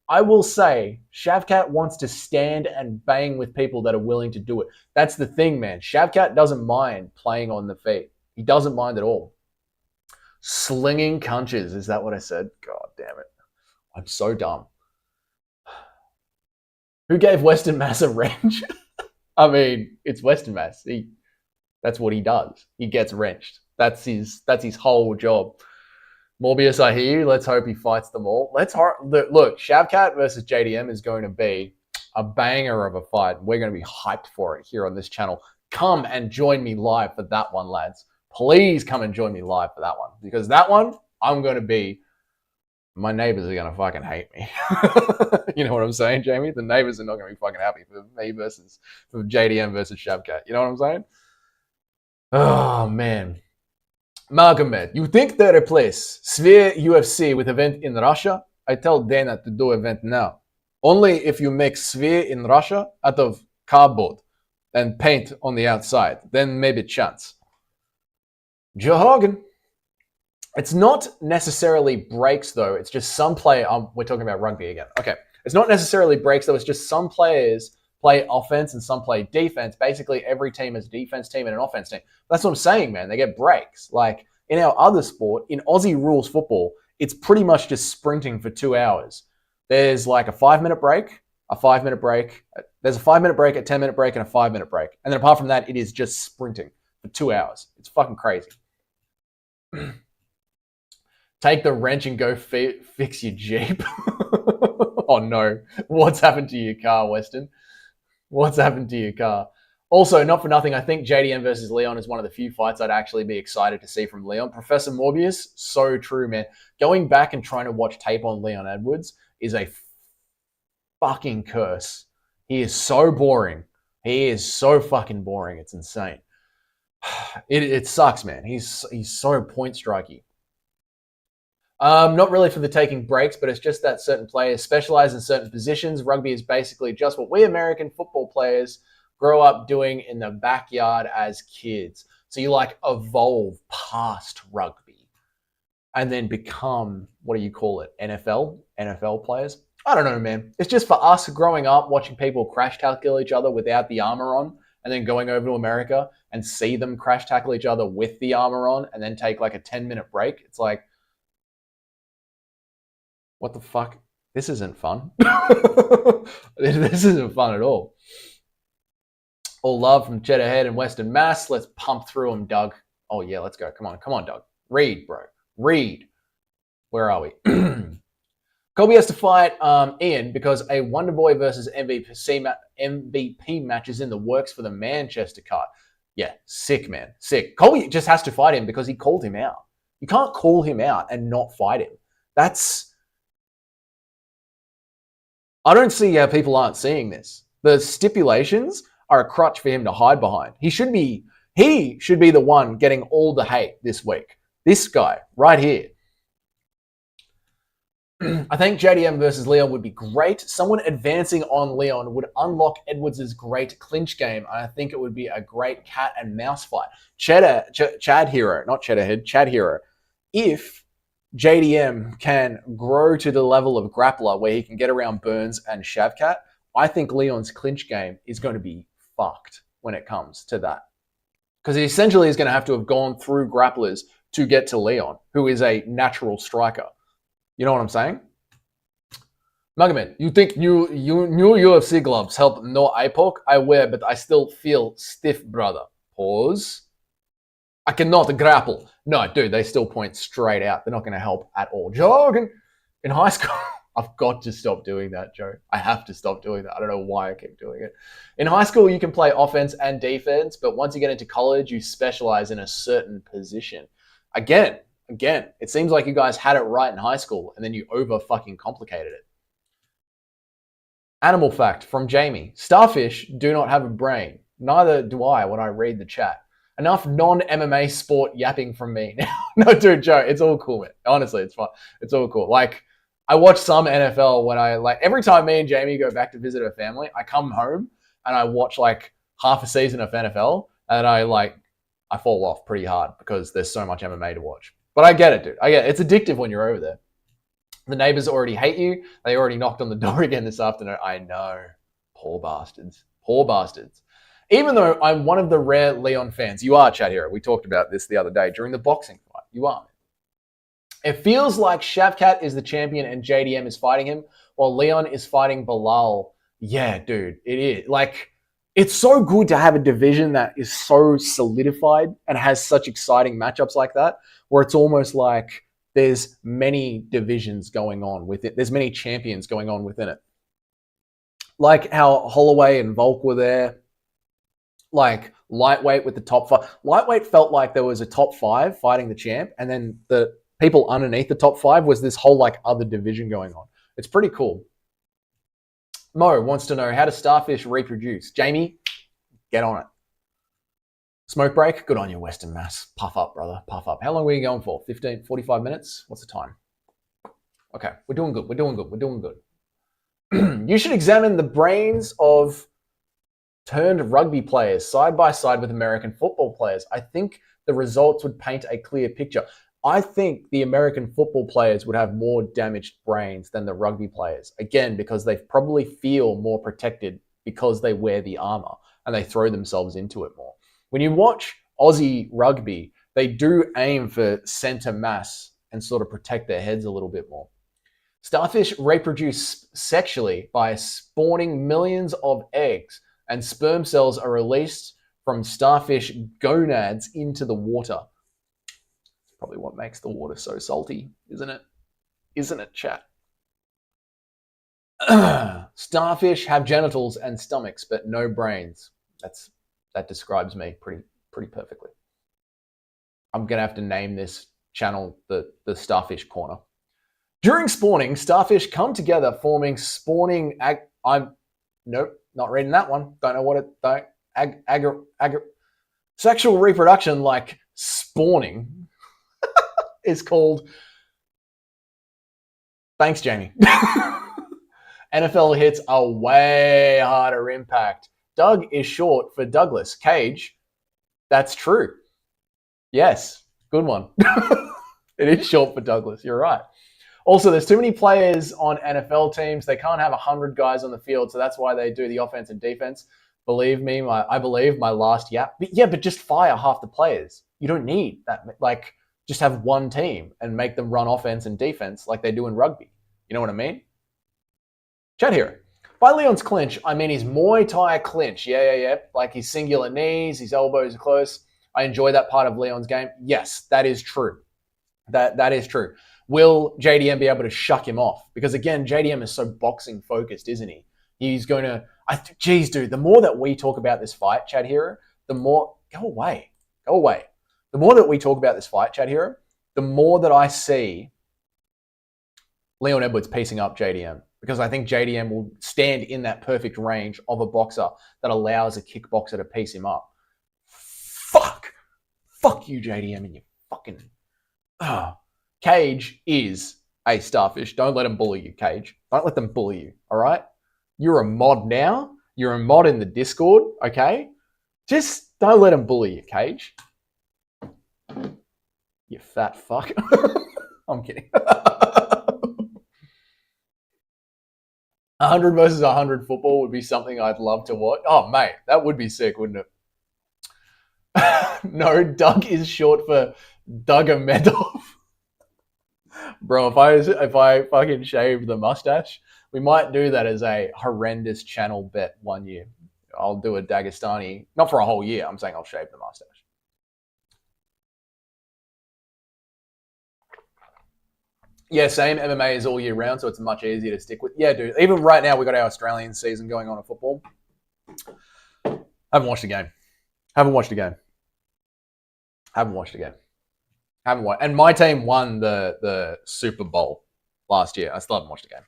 [SPEAKER 1] I will say Shavkat wants to stand and bang with people that are willing to do it. That's the thing, man. Shavkat doesn't mind playing on the feet. He doesn't mind at all. Slinging punches. Is that what I said? God damn it. I'm so dumb. Who gave Western Mass a wrench? I mean, it's Western Mass. That's what he does. He gets wrenched. That's his whole job. Morbius, I hear you. Let's hope he fights them all. Look, Shavkat versus JDM is going to be a banger of a fight. We're going to be hyped for it here on this channel. Come and join me live for that one, lads. Please come and join me live for that one, because that one, I'm going to be my neighbors are going to fucking hate me. You know what I'm saying, Jamie? The neighbors are not going to be fucking happy for me for JDM versus Shavkat. You know what I'm saying? Oh, man. Magomed, you think they replace Sphere UFC with event in Russia? I tell Dana to do event now. Only if you make Sphere in Russia out of cardboard and paint on the outside. Then maybe chance. Joe Hogan. It's not necessarily breaks, though. It's just some play. We're talking about rugby again. Okay. It's not necessarily breaks, though. It's just some players play offense and some play defense. Basically, every team is a defense team and an offense team. That's what I'm saying, man. They get breaks. Like in our other sport, in Aussie rules football, it's pretty much just sprinting for 2 hours. There's like a 5-minute break, a 5-minute break. There's a 5-minute break, a 10-minute break, and a 5-minute break. And then apart from that, it is just sprinting for 2 hours. It's fucking crazy. Take the wrench and go fix your Jeep. Oh no. What's happened to your car, Weston? What's happened to your car? Also, not for nothing, I think JDM versus Leon is one of the few fights I'd actually be excited to see from Leon. Professor Morbius, so true, man. Going back and trying to watch tape on Leon Edwards is a fucking curse. He is so boring. He is so fucking boring. It's insane. It sucks, man. He's so point strikey. Not really for the taking breaks, but it's just that certain players specialize in certain positions. Rugby is basically just what we American football players grow up doing in the backyard as kids. So you like evolve past rugby and then become, what do you call it? NFL players? I don't know, man. It's just for us growing up, watching people crash tackle each other without the armor on and then going over to America and see them crash tackle each other with the armor on and then take like a 10-minute break. It's like, what the fuck? This isn't fun. This isn't fun at all. All love from Cheddarhead and Western Mass. Let's pump through them, Doug. Oh, yeah, let's go. Come on, Doug. Read, bro. Read. Where are we? Colby has to fight Ian because a Wonder Boy versus MVP match is in the works for the Manchester card. Yeah, sick, man. Sick. Colby just has to fight him because he called him out. You can't call him out and not fight him. I don't see how people aren't seeing this. The stipulations are a crutch for him to hide behind. He should be the one getting all the hate this week. This guy right here. I think JDM versus Leon would be great. Someone advancing on Leon would unlock Edwards' great clinch game. I think it would be a great cat and mouse fight. Chad Hero, not Cheddarhead, Chad Hero. If JDM can grow to the level of grappler where he can get around Burns and Shavkat, I think Leon's clinch game is going to be fucked when it comes to that. Because he essentially is going to have to have gone through grapplers to get to Leon, who is a natural striker. You know what I'm saying? Magomed, you think new UFC gloves help no eye poke? I wear, but I still feel stiff, brother. Pause. I cannot grapple. No, dude, they still point straight out. They're not going to help at all. Jogging in high school. I've got to stop doing that, Joe. I have to stop doing that. I don't know why I keep doing it. In high school, you can play offense and defense, but once you get into college, you specialize in a certain position. Again, it seems like you guys had it right in high school, and then you over fucking complicated it. Animal fact from Jamie. Starfish do not have a brain. Neither do I when I read the chat. Enough non-MMA sport yapping from me. No, dude, Joe, it's all cool, man. Honestly, it's fun. It's all cool. Like, I watch some NFL when every time me and Jamie go back to visit her family, I come home and I watch like half a season of NFL and I fall off pretty hard because there's so much MMA to watch. But I get it, dude. I get it. It's addictive when you're over there. The neighbors already hate you. They already knocked on the door again this afternoon. I know. Poor bastards. Poor bastards. Even though I'm one of the rare Leon fans, you are, Chad Hero. We talked about this the other day during the boxing fight. You are. It feels like Shavkat is the champion and JDM is fighting him, while Leon is fighting Bilal. Yeah, dude, it is. Like, it's so good to have a division that is so solidified and has such exciting matchups like that, where it's almost like there's many divisions going on with it. There's many champions going on within it. Like how Holloway and Volk were there. Like lightweight with the top five. Lightweight felt like there was a top five fighting the champ, and then the people underneath the top 5 was this whole like other division going on. It's pretty cool. Mo wants to know, how do starfish reproduce? Jamie, get on it. Smoke break, good on you, Western Mass. Puff up, brother, puff up. How long were you going for? 15, 45 minutes? What's the time? Okay, we're doing good, we're doing good, we're doing good. You should examine the brains of turned rugby players side by side with American football players. I think the results would paint a clear picture. I think the American football players would have more damaged brains than the rugby players. Again, because they probably feel more protected because they wear the armor and they throw themselves into it more. When you watch Aussie rugby, they do aim for center mass and sort of protect their heads a little bit more. Starfish reproduce sexually by spawning millions of eggs, and sperm cells are released from starfish gonads into the water. Probably what makes the water so salty, isn't it? Isn't it, chat? Starfish have genitals and stomachs, but no brains. That describes me pretty perfectly. I'm gonna have to name this channel the Starfish Corner. During spawning, starfish come together, forming spawning. Nope, not reading that one. Don't know what it. Sexual reproduction, like spawning, is called. Thanks, Jamie. NFL hits a way harder impact. Doug is short for Douglas. Cage, that's true. Yes, good one. It is short for Douglas. You're right. Also, there's too many players on NFL teams. They can't have 100 guys on the field, so that's why they do the offense and defense. Believe me, I believe my last yap. But just fire half the players. You don't need that. Like, just have one team and make them run offense and defense like they do in rugby. You know what I mean? Chat here. By Leon's clinch, I mean his Muay Thai clinch. Yeah. Like his singular knees, his elbows are close. I enjoy that part of Leon's game. Yes, that is true. That is true. Will JDM be able to shuck him off? Because again, JDM is so boxing focused, isn't he? He's going to, geez, dude, the more that we talk about this fight, Chad Hero, the more, go away. The more that we talk about this fight, Chad Hero, the more that I see Leon Edwards piecing up JDM. Because I think JDM will stand in that perfect range of a boxer that allows a kickboxer to piece him up. Fuck you, JDM, and you fucking... Cage is a starfish. Don't let them bully you, Cage. Don't let them bully you, all right? You're a mod now. You're a mod in the Discord, okay? Just don't let them bully you, Cage. You fat fuck. I'm kidding. 100 versus 100 football would be something I'd love to watch. Oh, mate, that would be sick, wouldn't it? No, Doug is short for Dugamedov. Bro, if I fucking shaved the mustache, we might do that as a horrendous channel bet one year. I'll do a Dagestani, not for a whole year. I'm saying I'll shave the mustache. Yeah, same. MMA is all year round, so it's much easier to stick with. Yeah, dude. Even right now, we got our Australian season going on in football. Haven't watched a game. Haven't watched. And my team won the Super Bowl last year. I still haven't watched a game.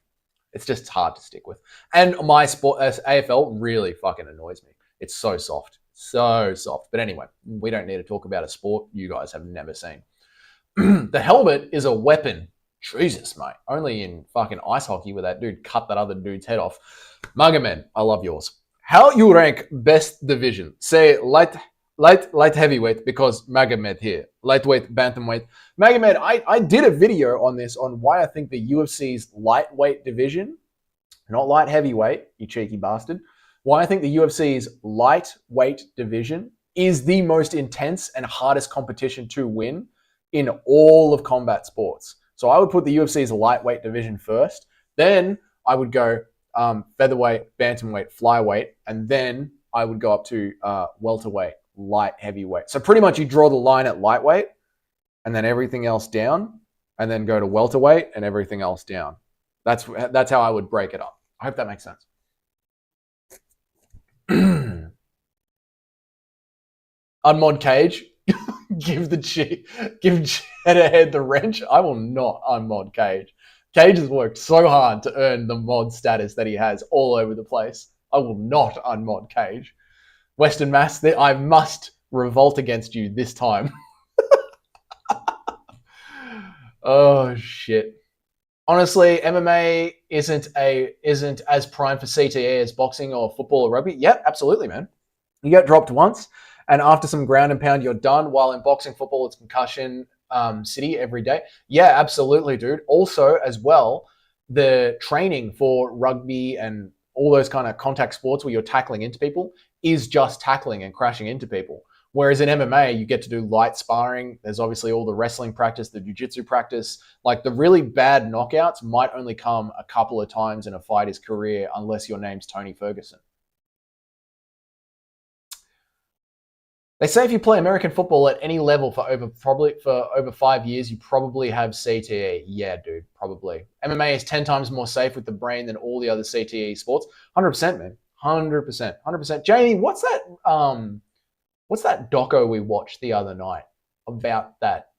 [SPEAKER 1] It's just hard to stick with. And my sport AFL really fucking annoys me. It's so soft. So soft. But anyway, we don't need to talk about a sport you guys have never seen. The helmet is a weapon. Jesus, mate. Only in fucking ice hockey where that dude cut that other dude's head off. Magomed, I love yours. How you rank best division? Say light heavyweight because Magomed here. Lightweight, bantamweight. Magomed, I did a video on this on why I think the UFC's lightweight division, not light heavyweight, you cheeky bastard, why I think the UFC's lightweight division is the most intense and hardest competition to win in all of combat sports. So I would put the UFC's lightweight division first. Then I would go featherweight, bantamweight, flyweight, and then I would go up to welterweight, light heavyweight. So pretty much you draw the line at lightweight and then everything else down, and then go to welterweight and everything else down. That's how I would break it up. I hope that makes sense. Unmod Cage. give Cheddar the wrench. I will not unmod Cage. Cage has worked so hard to earn the mod status that he has all over the place. I will not unmod Cage. Western Mass, I must revolt against you this time. Oh shit. Honestly, MMA isn't as prime for CTE as boxing or football or rugby. Yep, absolutely, man. You get dropped once, and after some ground and pound, you're done. While in boxing, football, it's concussion city every day. Yeah, absolutely, dude. Also, as well, the training for rugby and all those kind of contact sports where you're tackling into people is just tackling and crashing into people. Whereas in MMA, you get to do light sparring. There's obviously all the wrestling practice, the jiu-jitsu practice. Like the really bad knockouts might only come a couple of times in a fighter's career unless your name's Tony Ferguson. They say if you play American football at any level for over 5 years, you probably have CTE. Yeah, dude, probably. MMA is 10 times more safe with the brain than all the other CTE sports. 100%, man. 100%. Jamie, what's that doco we watched the other night about that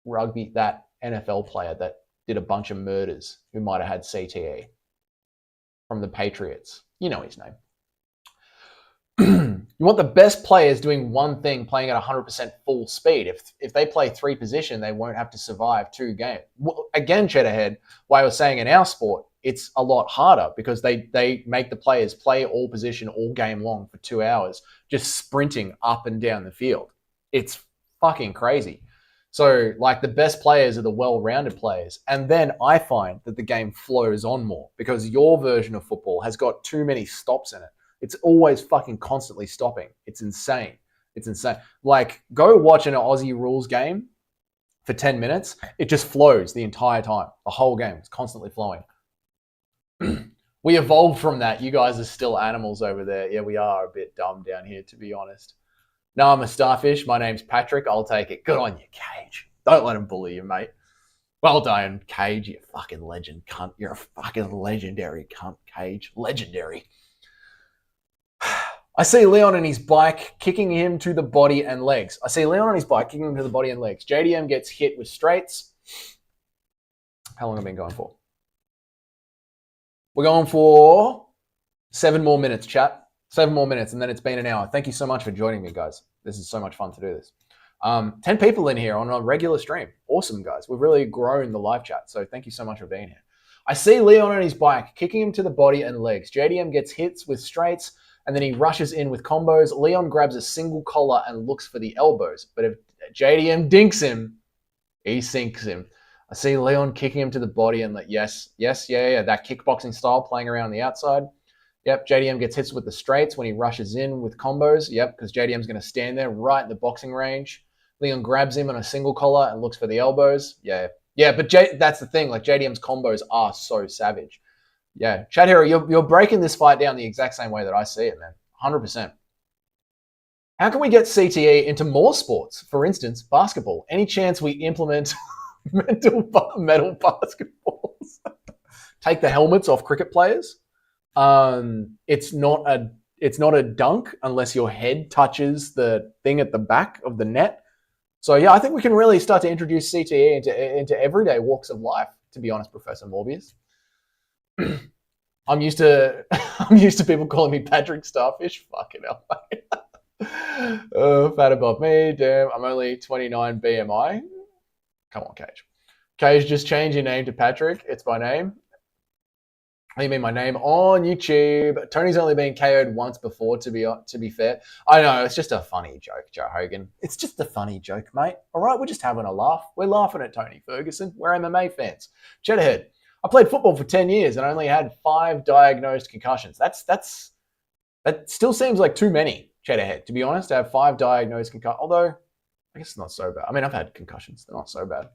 [SPEAKER 1] NFL player that did a bunch of murders who might have had CTE from the Patriots? You know his name. You want the best players doing one thing, playing at 100% full speed. If they play 3 position, they won't have to survive 2 games. Again, Cheddarhead, why I was saying in our sport, it's a lot harder because they make the players play all position all game long for 2 hours, just sprinting up and down the field. It's fucking crazy. So, like, the best players are the well-rounded players. And then I find that the game flows on more because your version of football has got too many stops in it. It's always fucking constantly stopping. It's insane. Like, go watch an Aussie rules game for 10 minutes. It just flows the entire time. The whole game is constantly flowing. We evolved from that. You guys are still animals over there. Yeah, we are a bit dumb down here, to be honest. No, I'm a starfish. My name's Patrick. I'll take it. Good on you, Cage. Don't let him bully you, mate. Well done, Cage. You fucking legend cunt. You're a fucking legendary cunt, Cage. Legendary. I see Leon on his bike kicking him to the body and legs. JDM gets hit with straights. How long have I been going for? We're going for 7 more minutes, chat. 7 more minutes, and then it's been an hour. Thank you so much for joining me, guys. This is so much fun to do this. 10 people in here on a regular stream. Awesome, guys. We've really grown the live chat, so thank you so much for being here. I see Leon on his bike kicking him to the body and legs. JDM gets hits with straights, and then he rushes in with combos. Leon grabs a single collar and looks for the elbows. But if JDM dinks him, he sinks him. I see Leon kicking him to the body and yes, that kickboxing style playing around the outside. Yep, JDM gets hits with the straights when he rushes in with combos. Yep, because JDM's going to stand there right in the boxing range. Leon grabs him on a single collar and looks for the elbows. Yeah, but that's the thing. Like, JDM's combos are so savage. Yeah, Chad Hero, you're breaking this fight down the exact same way that I see it, man. 100%. How can we get CTE into more sports? For instance, basketball. Any chance we implement metal basketballs? Take the helmets off cricket players. It's not a dunk unless your head touches the thing at the back of the net. So yeah, I think we can really start to introduce CTE into everyday walks of life. To be honest, Professor Morbius. I'm used to people calling me Patrick Starfish. Fucking hell. Fat above me. Damn, I'm only 29 BMI. Come on, Cage. Cage, just change your name to Patrick. It's my name. I mean my name on YouTube. Tony's only been KO'd once before, to be fair. I know, it's just a funny joke, Joe Hogan. It's just a funny joke, mate. All right, we're just having a laugh. We're laughing at Tony Ferguson. We're MMA fans. Cheddarhead. I played football for 10 years and only had 5 diagnosed concussions. That still seems like too many, Cheddarhead, to be honest, to have 5 diagnosed concussions. Although, I guess it's not so bad. I mean, I've had concussions. They're not so bad.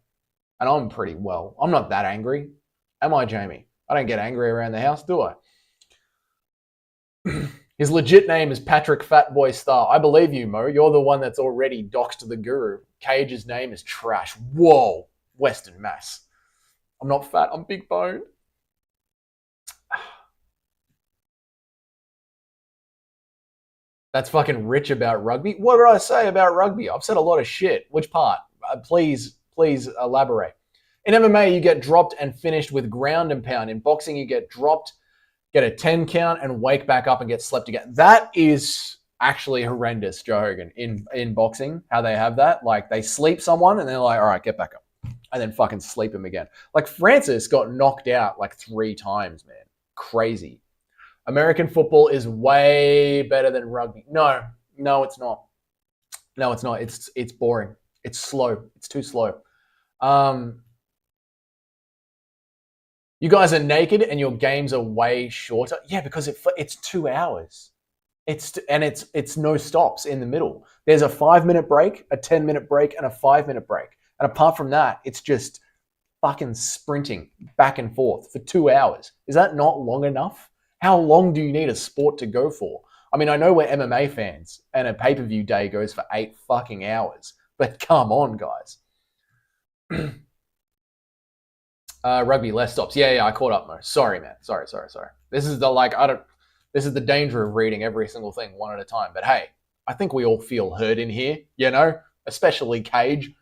[SPEAKER 1] And I'm pretty well. I'm not that angry. Am I, Jamie? I don't get angry around the house, do I? His legit name is Patrick Fatboy Star. I believe you, Mo. You're the one that's already doxed the guru. Cage's name is trash. Whoa. Western Mass. I'm not fat, I'm big boned. That's fucking rich about rugby. What did I say about rugby? I've said a lot of shit. Which part? Please elaborate. In MMA, you get dropped and finished with ground and pound. In boxing, you get dropped, get a 10 count, and wake back up and get slept again. That is actually horrendous, Joe Hogan, in boxing, how they have that. Like, they sleep someone and they're like, all right, get back up. And then fucking sleep him again. Like, Francis got knocked out like 3 times, man. Crazy. American football is way better than rugby. No, it's not. No, it's not. It's boring. It's slow. It's too slow. You guys are naked and your games are way shorter. Yeah, because it's 2 hours. It's no stops in the middle. There's a 5-minute break, a 10-minute break, and a 5-minute break. And apart from that, it's just fucking sprinting back and forth for 2 hours. Is that not long enough? How long do you need a sport to go for? I mean, I know we're MMA fans and a pay-per-view day goes for 8 fucking hours, but come on, guys. Rugby, less stops. Yeah, I caught up, Mo. Sorry, man. Sorry. This is the danger of reading every single thing one at a time. But hey, I think we all feel heard in here, especially Cage.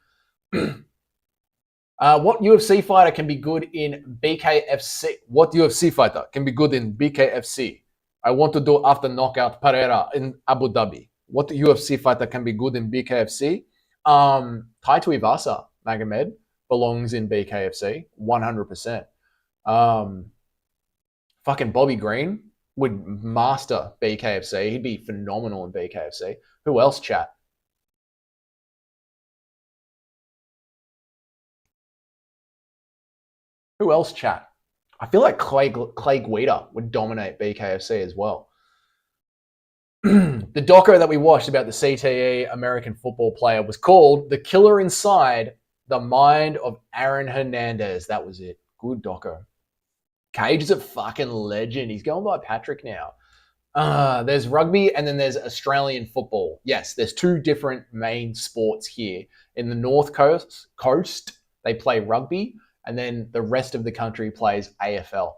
[SPEAKER 1] What UFC fighter can be good in BKFC? What UFC fighter can be good in BKFC? I want to do after knockout Pereira in Abu Dhabi. What UFC fighter can be good in BKFC? Tai Tuivasa, Magomed, belongs in BKFC, 100%. Fucking Bobby Green would master BKFC. He'd be phenomenal in BKFC. Who else, chat? Who else, chat? I feel like Clay Guida would dominate BKFC as well. The doco that we watched about the CTE American football player was called The Killer Inside the Mind of Aaron Hernandez. That was it. Good doco. Cage is a fucking legend. He's going by Patrick now. There's rugby and then there's Australian football. Yes, there's 2 different main sports here. In the North Coast, they play rugby, and then the rest of the country plays AFL.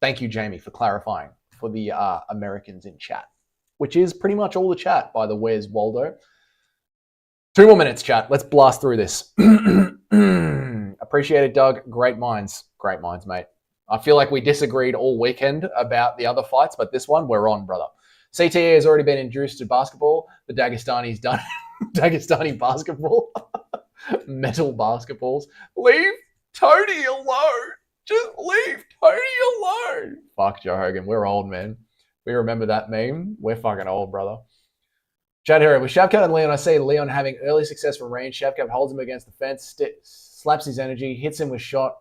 [SPEAKER 1] Thank you, Jamie, for clarifying for the Americans in chat, which is pretty much all the chat by the Where's Waldo. 2 more minutes, chat. Let's blast through this. Appreciate it, Doug. Great minds, mate. I feel like we disagreed all weekend about the other fights, but this one, we're on, brother. CTE has already been introduced to basketball. The Dagestani's done Dagestani basketball. Metal basketballs. Leave Tony alone. Just leave Tony alone. Fuck Joe Hogan. We're old, man. We remember that meme. We're fucking old, brother. Chad Hero, with Shavkat and Leon, I see Leon having early success from range. Shavkat holds him against the fence, slaps his energy, hits him with shot,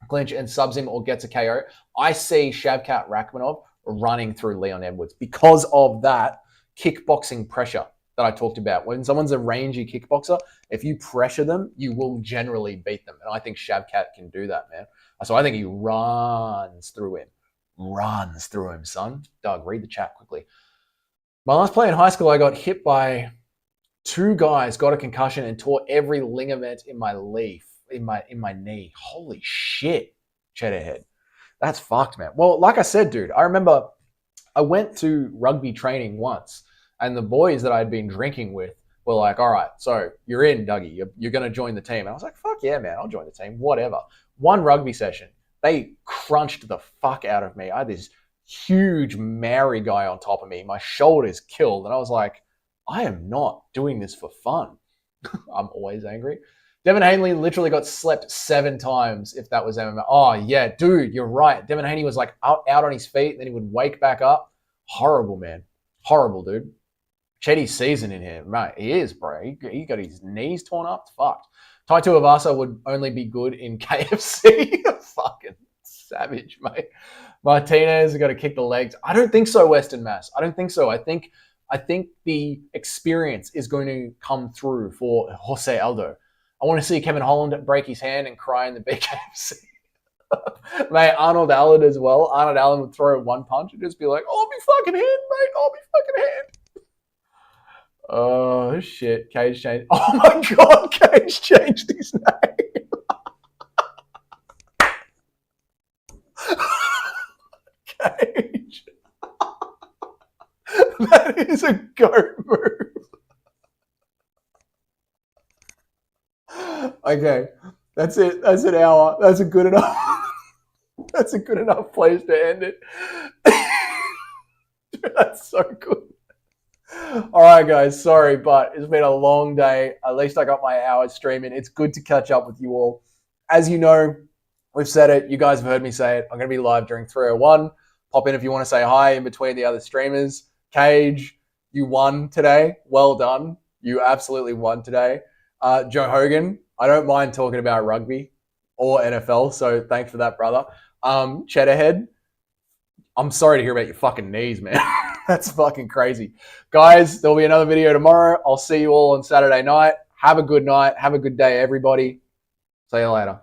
[SPEAKER 1] clinch, and subs him or gets a KO. I see Shavkat Rakhmonov running through Leon Edwards because of that kickboxing pressure that I talked about. When someone's a rangy kickboxer, if you pressure them, you will generally beat them. And I think Shavkat can do that, man. So I think he runs through him, son. Doug, read the chat quickly. My last play in high school, I got hit by 2 guys, got a concussion, and tore every ligament in my knee. Holy shit, Cheddarhead. That's fucked, man. Well, like I said, dude, I remember I went to rugby training once, and the boys that I'd been drinking with were like, all right, so you're in, Dougie. You're going to join the team. And I was like, fuck yeah, man, I'll join the team, whatever. One rugby session, they crunched the fuck out of me. I had this huge Maori guy on top of me. My shoulders killed. And I was like, I am not doing this for fun. I'm always angry. Devin Haney literally got slept 7 times if that was MMA. Oh, yeah, dude, you're right. Devin Haney was like out on his feet, and then he would wake back up. Horrible, man. Horrible, dude. Chetty's season in here. Mate, he is, bro. He got his knees torn up. It's fucked. Tai Tuivasa would only be good in KFC. Fucking savage, mate. Martinez has got to kick the legs. I don't think so, Western Mass. I don't think so. I think the experience is going to come through for Jose Aldo. I want to see Kevin Holland break his hand and cry in the BKFC. Mate, Arnold Allen as well. Arnold Allen would throw 1 punch and just be like, "I'll be fucking hand, mate. I'll be fucking hand." Oh, shit. Cage changed. Oh, my God. Cage changed his name. Cage. That is a goat move. Okay, that's it. That's an hour. That's a good enough. That's a good enough place to end it. That's so good. All right, guys. Sorry, but it's been a long day. At least I got my hours streaming. It's good to catch up with you all. As you know, we've said it. You guys have heard me say it. I'm going to be live during 301. Pop in if you want to say hi in between the other streamers. Cage, you won today. Well done. You absolutely won today. Joe Hogan, I don't mind talking about rugby or NFL, so thanks for that, brother. Cheddarhead, I'm sorry to hear about your fucking knees, man. That's fucking crazy. Guys, there'll be another video tomorrow. I'll see you all on Saturday night. Have a good night. Have a good day, everybody. See you later.